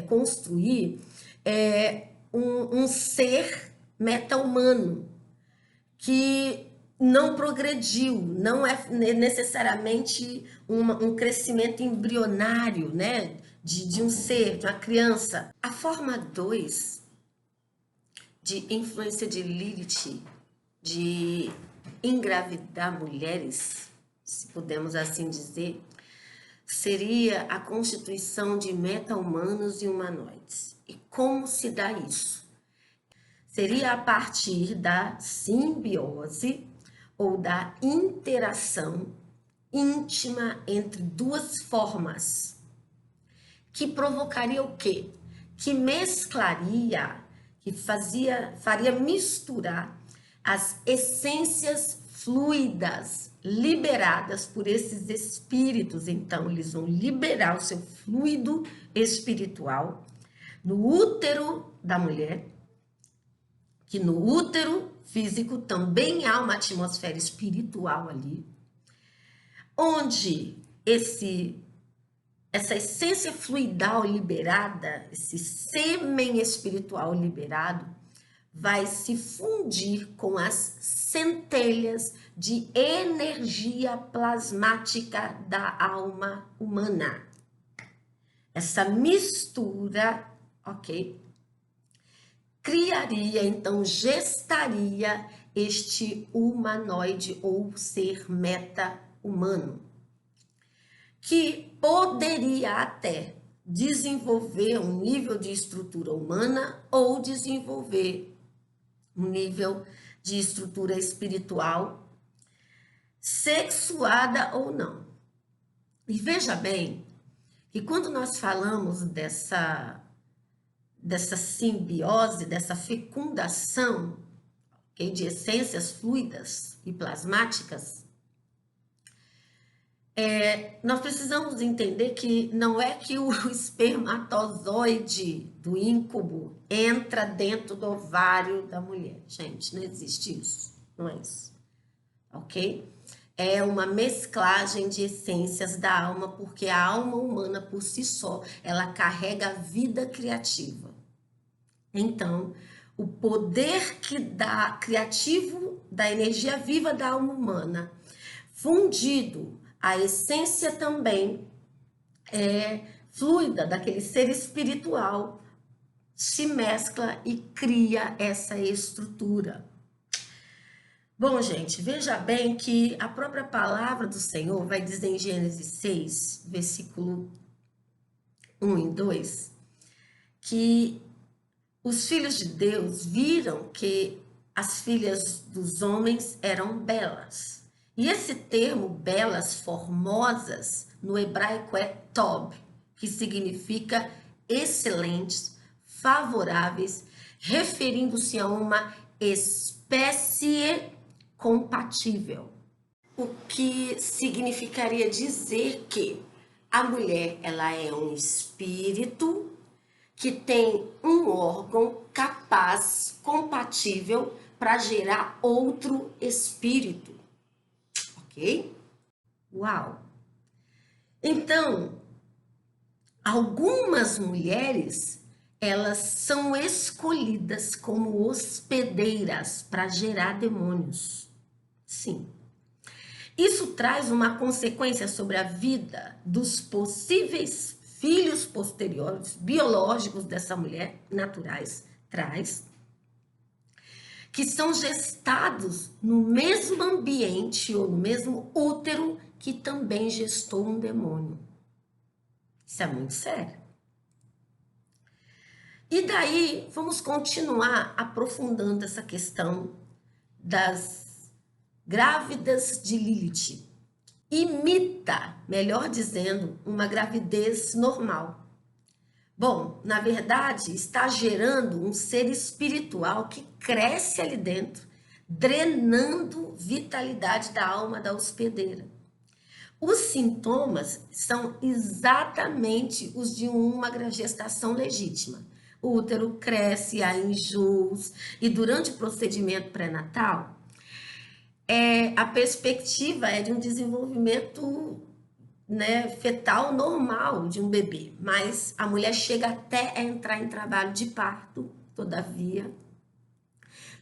construir um ser meta-humano que não progrediu, não é necessariamente um crescimento embrionário, né? De um ser, de uma criança. A forma 2 de influência de Lilith, de engravidar mulheres, se podemos assim dizer, seria a constituição de meta-humanos e humanoides. E como se dá isso? Seria a partir da simbiose ou da interação íntima entre duas formas, que provocaria o quê? Que mesclaria, que faria misturar as essências fluidas liberadas por esses espíritos. Então, eles vão liberar o seu fluido espiritual no útero da mulher, que no útero físico também há uma atmosfera espiritual ali, onde essa essência fluidal liberada, esse sêmen espiritual liberado, vai se fundir com as centelhas de energia plasmática da alma humana. Essa mistura, ok? Criaria, então, gestaria este humanoide ou ser meta-humano, que poderia até desenvolver um nível de estrutura humana ou desenvolver um nível de estrutura espiritual, sexuada ou não. E veja bem que quando nós falamos dessa simbiose, dessa fecundação, okay, de essências fluidas e plasmáticas, nós precisamos entender que não é que o espermatozoide do íncubo entra dentro do ovário da mulher. Gente, não existe isso. Não é isso. Ok? É uma mesclagem de essências da alma, porque a alma humana, por si só, ela carrega a vida criativa. Então, o poder criativo da energia viva da alma humana, fundido a essência também fluida daquele ser espiritual, se mescla e cria essa estrutura. Bom, gente, veja bem que a própria palavra do Senhor vai dizer em Gênesis 6, versículo 1 e 2, que os filhos de Deus viram que as filhas dos homens eram belas. E esse termo, belas, formosas, no hebraico é tob, que significa excelentes, favoráveis, referindo-se a uma espécie compatível. O que significaria dizer que a mulher, ela é um espírito que tem um órgão capaz, compatível, para gerar outro espírito. Ok? Uau! Então, algumas mulheres, elas são escolhidas como hospedeiras para gerar demônios. Sim. Isso traz uma consequência sobre a vida dos possíveis filhos posteriores, biológicos dessa mulher, naturais, que são gestados no mesmo ambiente ou no mesmo útero que também gestou um demônio. Isso é muito sério. E daí vamos continuar aprofundando essa questão das grávidas de Lilith. Imita, melhor dizendo, uma gravidez normal. Bom, na verdade, está gerando um ser espiritual que cresce ali dentro, drenando vitalidade da alma da hospedeira. Os sintomas são exatamente os de uma gestação legítima. O útero cresce, há enjoos, e durante o procedimento pré-natal, a perspectiva é de um desenvolvimento, né, fetal normal de um bebê, mas a mulher chega até a entrar em trabalho de parto, todavia,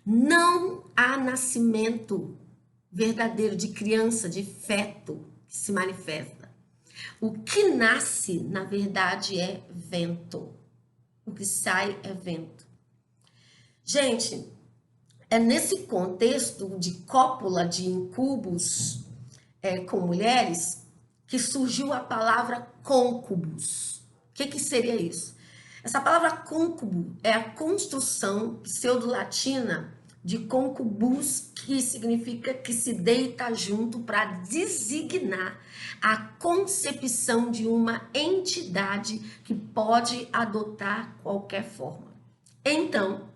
não há nascimento verdadeiro de criança, de feto que se manifesta. O que nasce, na verdade, é vento. O que sai é vento. Gente, é nesse contexto de cópula de incubos com mulheres que surgiu a palavra côncubos. O que seria isso? Essa palavra côncubo é a construção pseudo-latina de concubus, que significa que se deita junto para designar a concepção de uma entidade que pode adotar qualquer forma. Então,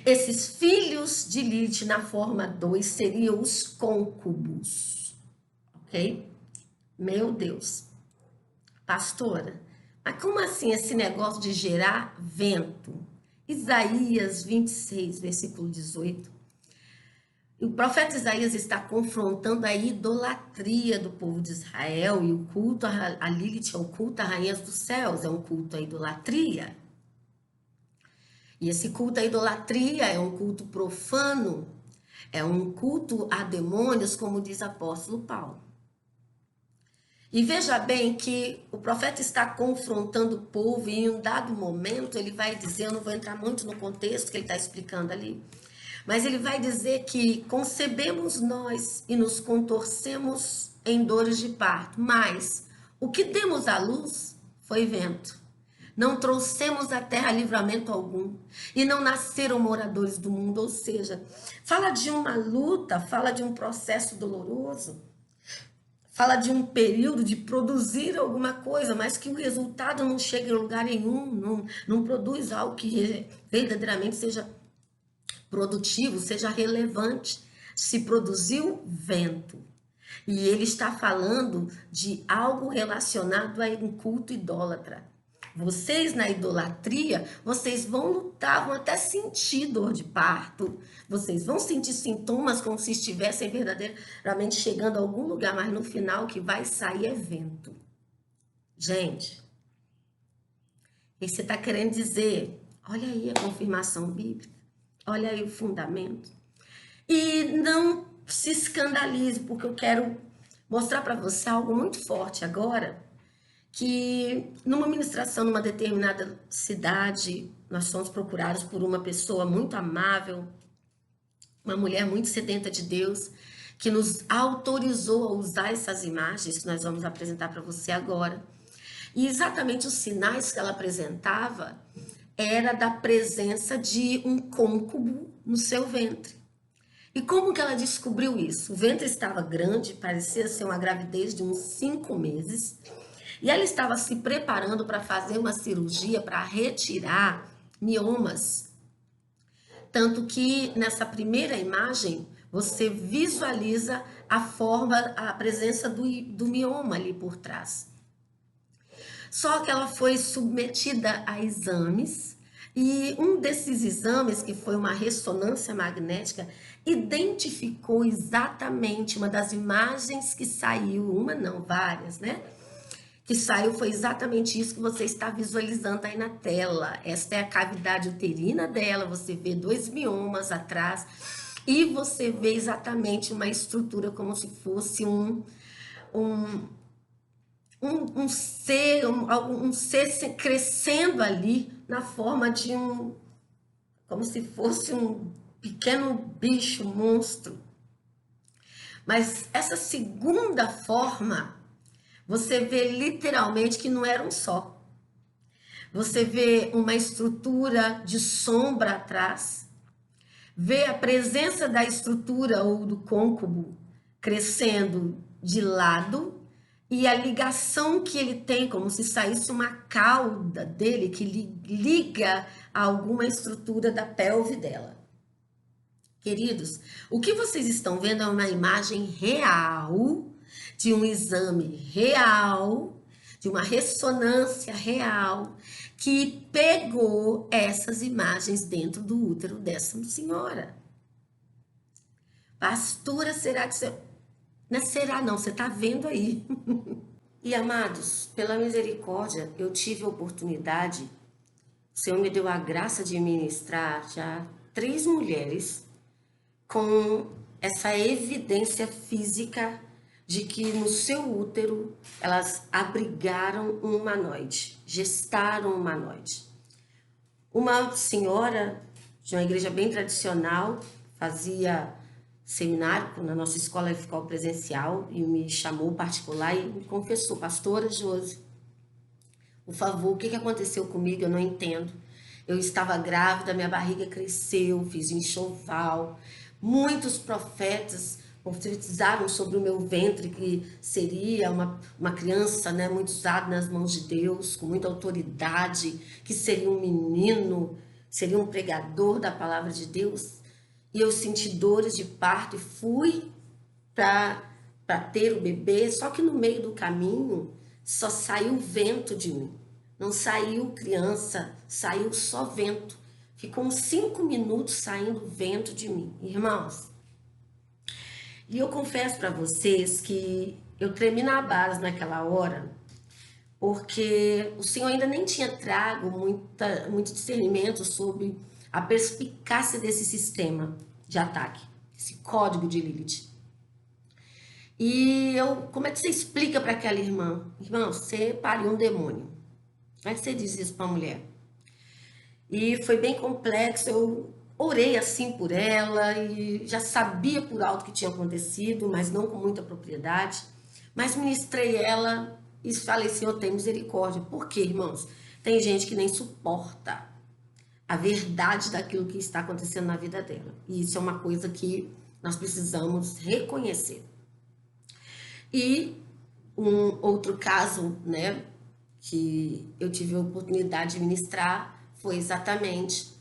esses filhos de Lilith na forma 2 seriam os côncubos, ok? Meu Deus, pastora, mas como assim esse negócio de gerar vento? Isaías 26, versículo 18. O profeta Isaías está confrontando a idolatria do povo de Israel, e o culto a Lilith é o culto a rainhas dos céus, é um culto à idolatria. E esse culto à idolatria é um culto profano, é um culto a demônios, como diz o apóstolo Paulo. E veja bem que o profeta está confrontando o povo e em um dado momento ele vai dizer, eu não vou entrar muito no contexto que ele está explicando ali, mas ele vai dizer que concebemos nós e nos contorcemos em dores de parto, mas o que demos à luz foi vento. Não trouxemos à terra livramento algum, e não nasceram moradores do mundo, ou seja, fala de uma luta, fala de um processo doloroso, fala de um período de produzir alguma coisa, mas que o resultado não chega em lugar nenhum, não produz algo que verdadeiramente seja produtivo, seja relevante. Se produziu vento. E ele está falando de algo relacionado a um culto idólatra. Vocês na idolatria, vocês vão lutar, vão até sentir dor de parto, vocês vão sentir sintomas como se estivessem verdadeiramente chegando a algum lugar, mas no final o que vai sair é vento. Gente, o que você está querendo dizer? Olha aí a confirmação bíblica, olha aí o fundamento. E não se escandalize, porque eu quero mostrar para você algo muito forte agora, que numa ministração numa determinada cidade, nós fomos procurados por uma pessoa muito amável, uma mulher muito sedenta de Deus, que nos autorizou a usar essas imagens que nós vamos apresentar para você agora. E exatamente os sinais que ela apresentava era da presença de um côncubo no seu ventre. E como que ela descobriu isso? O ventre estava grande, parecia ser uma gravidez de uns 5 meses, e ela estava se preparando para fazer uma cirurgia para retirar miomas. Tanto que nessa primeira imagem, você visualiza a forma, a presença do mioma ali por trás. Só que ela foi submetida a exames, e um desses exames, que foi uma ressonância magnética, identificou exatamente uma das imagens que saiu, uma não, várias, né? Que saiu foi exatamente isso que você está visualizando aí na tela. Esta é a cavidade uterina dela, você vê 2 miomas atrás e você vê exatamente uma estrutura como se fosse um ser crescendo ali na forma de como se fosse um pequeno bicho, monstro. Mas essa segunda forma, você vê literalmente que não era um só. Você vê uma estrutura de sombra atrás, vê a presença da estrutura ou do côncubo crescendo de lado e a ligação que ele tem, como se saísse uma cauda dele que liga a alguma estrutura da pelve dela. Queridos, o que vocês estão vendo é uma imagem real, de um exame real, de uma ressonância real, que pegou essas imagens dentro do útero dessa senhora. Pastora, será que você... Não é será não, você está vendo aí. E amados, pela misericórdia, eu tive a oportunidade, o Senhor me deu a graça de ministrar já 3 mulheres com essa evidência física de que no seu útero elas abrigaram um humanoide, gestaram um humanoide. Uma senhora de uma igreja bem tradicional fazia seminário na nossa escola ficou presencial e me chamou particular e me confessou: pastora Josi, por favor, o que aconteceu comigo? Eu não entendo. Eu estava grávida, minha barriga cresceu, fiz enxoval. Muitos profetas profetizaram sobre o meu ventre que seria uma criança, né, muito usada nas mãos de Deus, com muita autoridade, que seria um menino, seria um pregador da palavra de Deus. E eu senti dores de parto e fui para ter o bebê, só que no meio do caminho só saiu vento de mim. Não saiu criança, saiu só vento. Ficou uns 5 minutos saindo vento de mim, irmãos. E eu confesso para vocês que eu tremi na base naquela hora, porque o Senhor ainda nem tinha trago muito discernimento sobre a perspicácia desse sistema de ataque, esse código de Lilith. E como é que você explica para aquela irmã? Irmão, você pariu um demônio. Como é que você diz isso para a mulher? E foi bem complexo, eu orei assim por ela e já sabia por alto que tinha acontecido, mas não com muita propriedade. Mas ministrei ela e falei: Senhor, tem misericórdia. Por quê, irmãos? Tem gente que nem suporta a verdade daquilo que está acontecendo na vida dela. E isso é uma coisa que nós precisamos reconhecer. E um outro caso, né, que eu tive a oportunidade de ministrar foi exatamente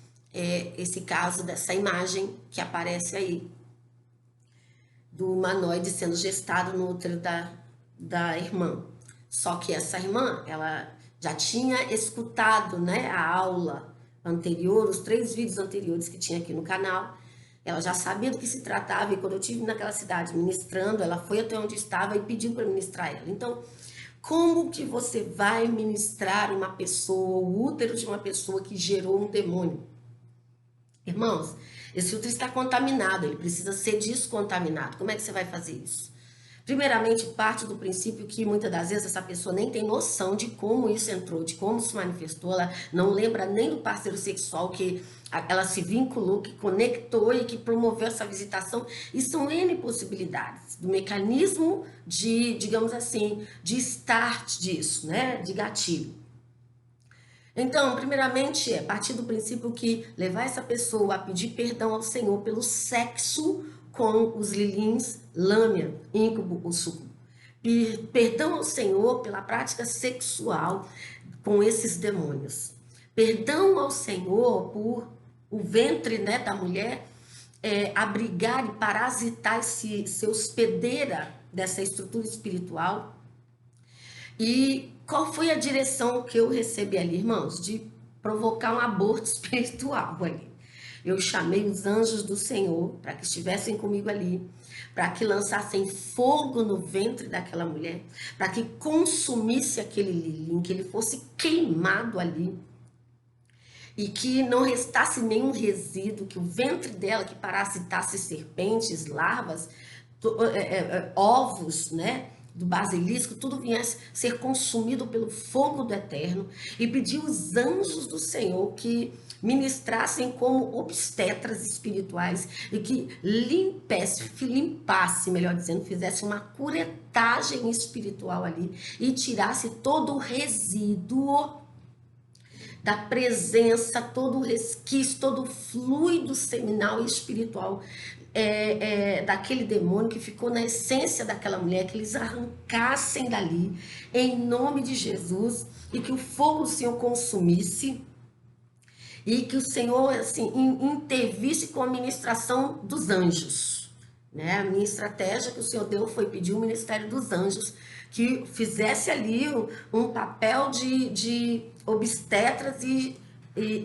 esse caso dessa imagem que aparece aí, do humanoide sendo gestado no útero da irmã. Só que essa irmã, ela já tinha escutado, né, a aula anterior, os 3 vídeos anteriores que tinha aqui no canal. Ela já sabia do que se tratava e quando eu estive naquela cidade ministrando, ela foi até onde estava e pediu para ministrar ela. Então, como que você vai ministrar uma pessoa, o útero de uma pessoa que gerou um demônio? Irmãos, esse útero está contaminado, ele precisa ser descontaminado. Como é que você vai fazer isso? Primeiramente, parte do princípio que muitas das vezes essa pessoa nem tem noção de como isso entrou, de como se manifestou, ela não lembra nem do parceiro sexual que ela se vinculou, que conectou e que promoveu essa visitação. E são N possibilidades do mecanismo de, digamos assim, de start disso, né? De gatilho. Então, primeiramente, é partir do princípio que levar essa pessoa a pedir perdão ao Senhor pelo sexo com os lilins, lâmina, íncube ou súcubo. Perdão ao Senhor pela prática sexual com esses demônios. Perdão ao Senhor por o ventre, né, da mulher abrigar e parasitar ser hospedeira dessa estrutura espiritual. E qual foi a direção que eu recebi ali, irmãos? De provocar um aborto espiritual ali. Eu chamei os anjos do Senhor para que estivessem comigo ali, para que lançassem fogo no ventre daquela mulher, para que consumisse aquele lilim, que ele fosse queimado ali e que não restasse nenhum resíduo, que o ventre dela, que parasitasse serpentes, larvas, ovos, né, do basilisco, tudo viesse ser consumido pelo fogo do Eterno, e pediu os anjos do Senhor que ministrassem como obstetras espirituais e que limpasse, melhor dizendo, fizesse uma curetagem espiritual ali e tirasse todo o resíduo da presença, todo o resquício, todo o fluido seminal e espiritual daquele demônio que ficou na essência daquela mulher, que eles arrancassem dali, em nome de Jesus, e que o fogo do Senhor consumisse, e que o Senhor, assim, intervisse com a ministração dos anjos, né? A minha estratégia que o Senhor deu foi pedir o ministério dos anjos que fizesse ali um papel de obstetras e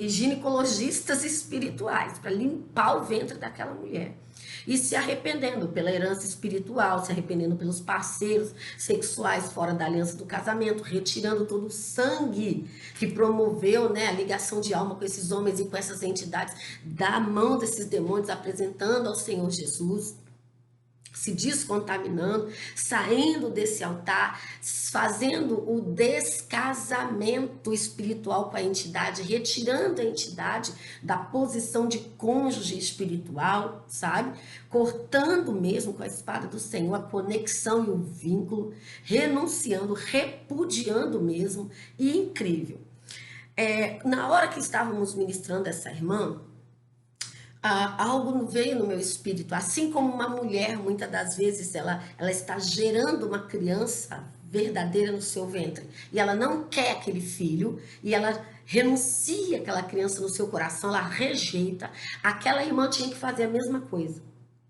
ginecologistas espirituais para limpar o ventre daquela mulher. E se arrependendo pela herança espiritual, se arrependendo pelos parceiros sexuais fora da aliança do casamento, retirando todo o sangue que promoveu, né, a ligação de alma com esses homens e com essas entidades, da mão desses demônios, apresentando ao Senhor Jesus, se descontaminando, saindo desse altar, fazendo o descasamento espiritual com a entidade, retirando a entidade da posição de cônjuge espiritual, sabe? Cortando mesmo com a espada do Senhor a conexão e o vínculo, renunciando, repudiando mesmo, e incrível. Na hora que estávamos ministrando essa irmã, algo veio no meu espírito, assim como uma mulher, muitas das vezes, ela está gerando uma criança verdadeira no seu ventre, e ela não quer aquele filho, e ela renuncia aquela criança no seu coração, ela rejeita. Aquela irmã tinha que fazer a mesma coisa.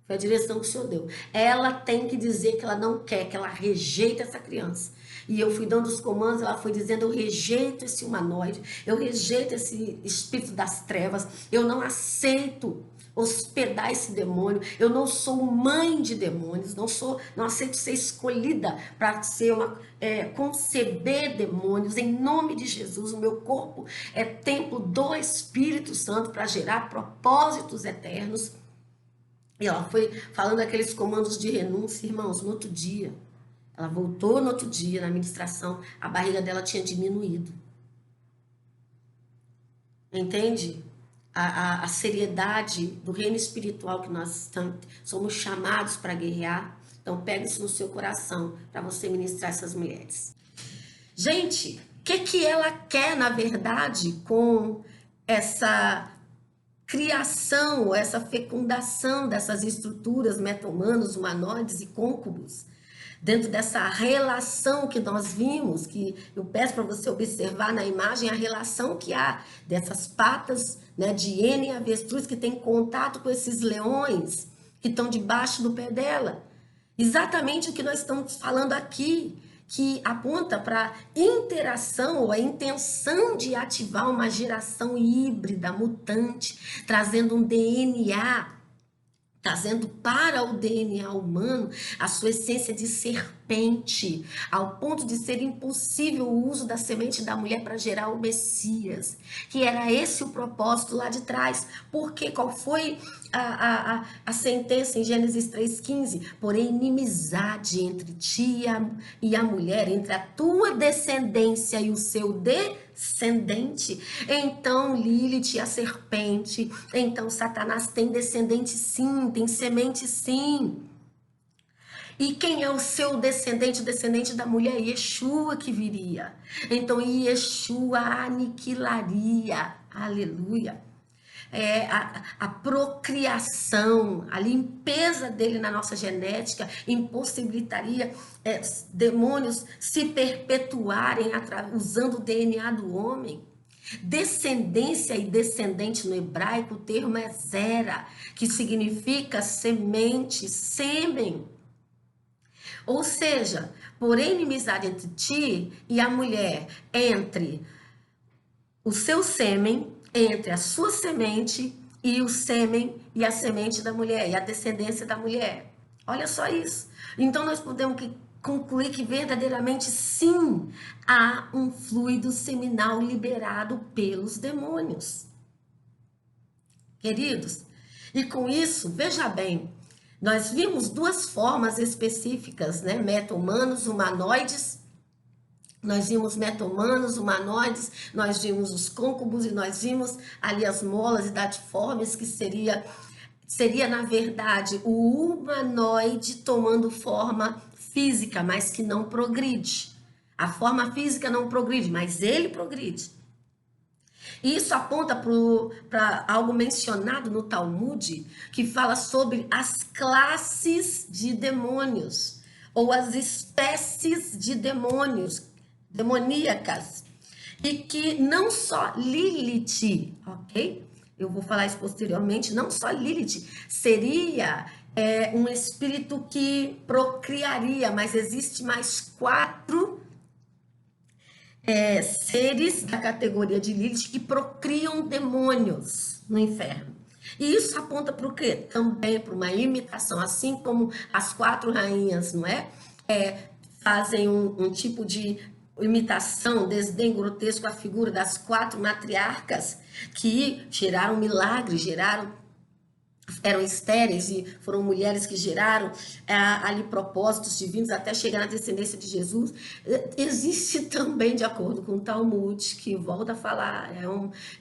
Foi a direção que o Senhor deu. Ela tem que dizer que ela não quer, que ela rejeita essa criança. E eu fui dando os comandos, ela foi dizendo: eu rejeito esse humanoide, eu rejeito esse espírito das trevas, eu não aceito hospedar esse demônio, eu não sou mãe de demônios, não aceito ser escolhida para ser conceber demônios. Em nome de Jesus, o meu corpo é templo do Espírito Santo para gerar propósitos eternos. E ela foi falando aqueles comandos de renúncia, irmãos. No outro dia, ela voltou no outro dia na ministração, a barriga dela tinha diminuído. Entende? A seriedade do reino espiritual que nós somos chamados para guerrear. Então, pegue isso no seu coração para você ministrar essas mulheres. Gente, o que ela quer, na verdade, com essa criação, essa fecundação dessas estruturas meta-humanos, humanoides e côncubos, dentro dessa relação que nós vimos, que eu peço para você observar na imagem a relação que há dessas patas, né, de hiena e avestruz que tem contato com esses leões que estão debaixo do pé dela. Exatamente o que nós estamos falando aqui, que aponta para a interação ou a intenção de ativar uma geração híbrida, mutante, trazendo um DNA, trazendo para o DNA humano a sua essência de serpente, ao ponto de ser impossível o uso da semente da mulher para gerar o Messias, que era esse o propósito lá de trás. Porque qual foi a sentença em Gênesis 3,15? Porém, inimizade entre ti e a mulher, entre a tua descendência e o seu descendente. Então Lilith, a serpente, então Satanás tem descendente sim, tem semente sim. E quem é o seu descendente? O descendente da mulher? Yeshua que viria. Então Yeshua aniquilaria, aleluia, a procriação, a limpeza dele na nossa genética impossibilitaria demônios se perpetuarem usando o DNA do homem. Descendência e descendente no hebraico, o termo é zera, que significa semente, sêmen. Ou seja, por inimizade entre ti e a mulher, entre o seu sêmen, entre a sua semente e o sêmen e a semente da mulher, e a descendência da mulher. Olha só isso. Então nós podemos concluir que verdadeiramente sim, há um fluido seminal liberado pelos demônios. Queridos, e com isso, veja bem, nós vimos duas formas específicas, né? Meta-humanos, humanoides. Nós vimos meta-humanos, humanoides, nós vimos os côncubos e nós vimos ali as molas idatiformes, que seria na verdade o humanoide tomando forma física, mas que não progride. A forma física não progride, mas ele progride. Isso aponta para algo mencionado no Talmud, que fala sobre as classes de demônios, ou as espécies de demônios, demoníacas. E que não só Lilith, ok? Eu vou falar isso posteriormente, não só Lilith seria um espírito que procriaria, mas existe mais 4 seres da categoria de Lilith que procriam demônios no inferno. E isso aponta para o quê? Também para uma imitação, assim como as 4 rainhas, não é? Fazem um tipo de imitação, desdém grotesco à figura das 4 matriarcas que geraram milagres, eram estéreis e foram mulheres que geraram ali propósitos divinos até chegar na descendência de Jesus. Existe também, de acordo com o Talmud, que volta a falar,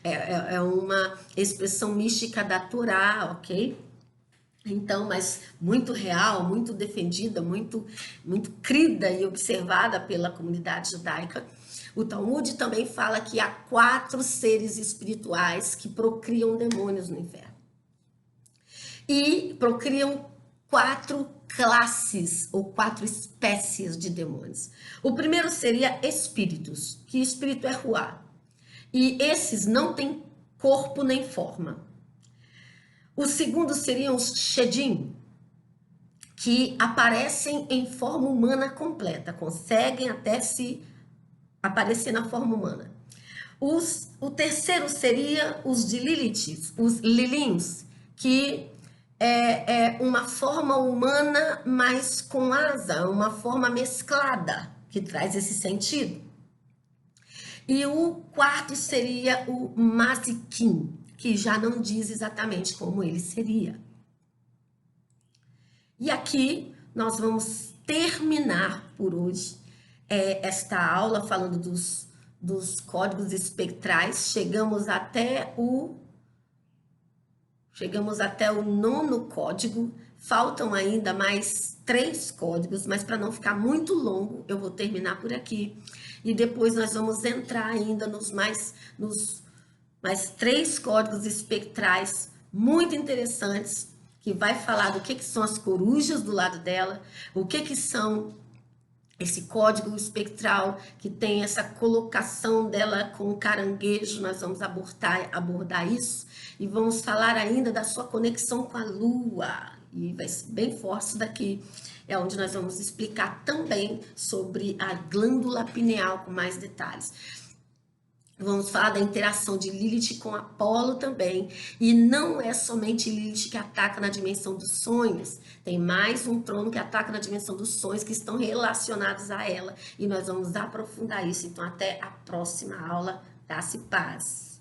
é uma expressão mística da Torá, ok? Então, mas muito real, muito defendida, muito crida e observada pela comunidade judaica. O Talmud também fala que há 4 seres espirituais que procriam demônios no inferno. E procriam 4 classes ou 4 espécies de demônios. O primeiro seria espíritos, que espírito é Ruá. E esses não têm corpo nem forma. O segundo seriam os Shedim, que aparecem em forma humana completa, conseguem até se aparecer na forma humana. O terceiro seria os de Lilith, os Lilins, que é uma forma humana, mas com asa, uma forma mesclada, que traz esse sentido. E o quarto seria o Mazikim, que já não diz exatamente como ele seria. E aqui nós vamos terminar por hoje esta aula falando dos códigos espectrais. Chegamos até o 9º código. Faltam ainda mais 3 códigos, mas para não ficar muito longo, eu vou terminar por aqui. E depois nós vamos entrar ainda nos mais 3 códigos espectrais muito interessantes, que vai falar do que são as corujas do lado dela, o que são esse código espectral que tem essa colocação dela com o caranguejo. Nós vamos abordar isso e vamos falar ainda da sua conexão com a lua, e vai ser bem forte isso daqui. É onde nós vamos explicar também sobre a glândula pineal com mais detalhes. Vamos falar da interação de Lilith com Apolo também. E não é somente Lilith que ataca na dimensão dos sonhos. Tem mais um trono que ataca na dimensão dos sonhos que estão relacionados a ela. E nós vamos aprofundar isso. Então, até a próxima aula. Dá-se paz.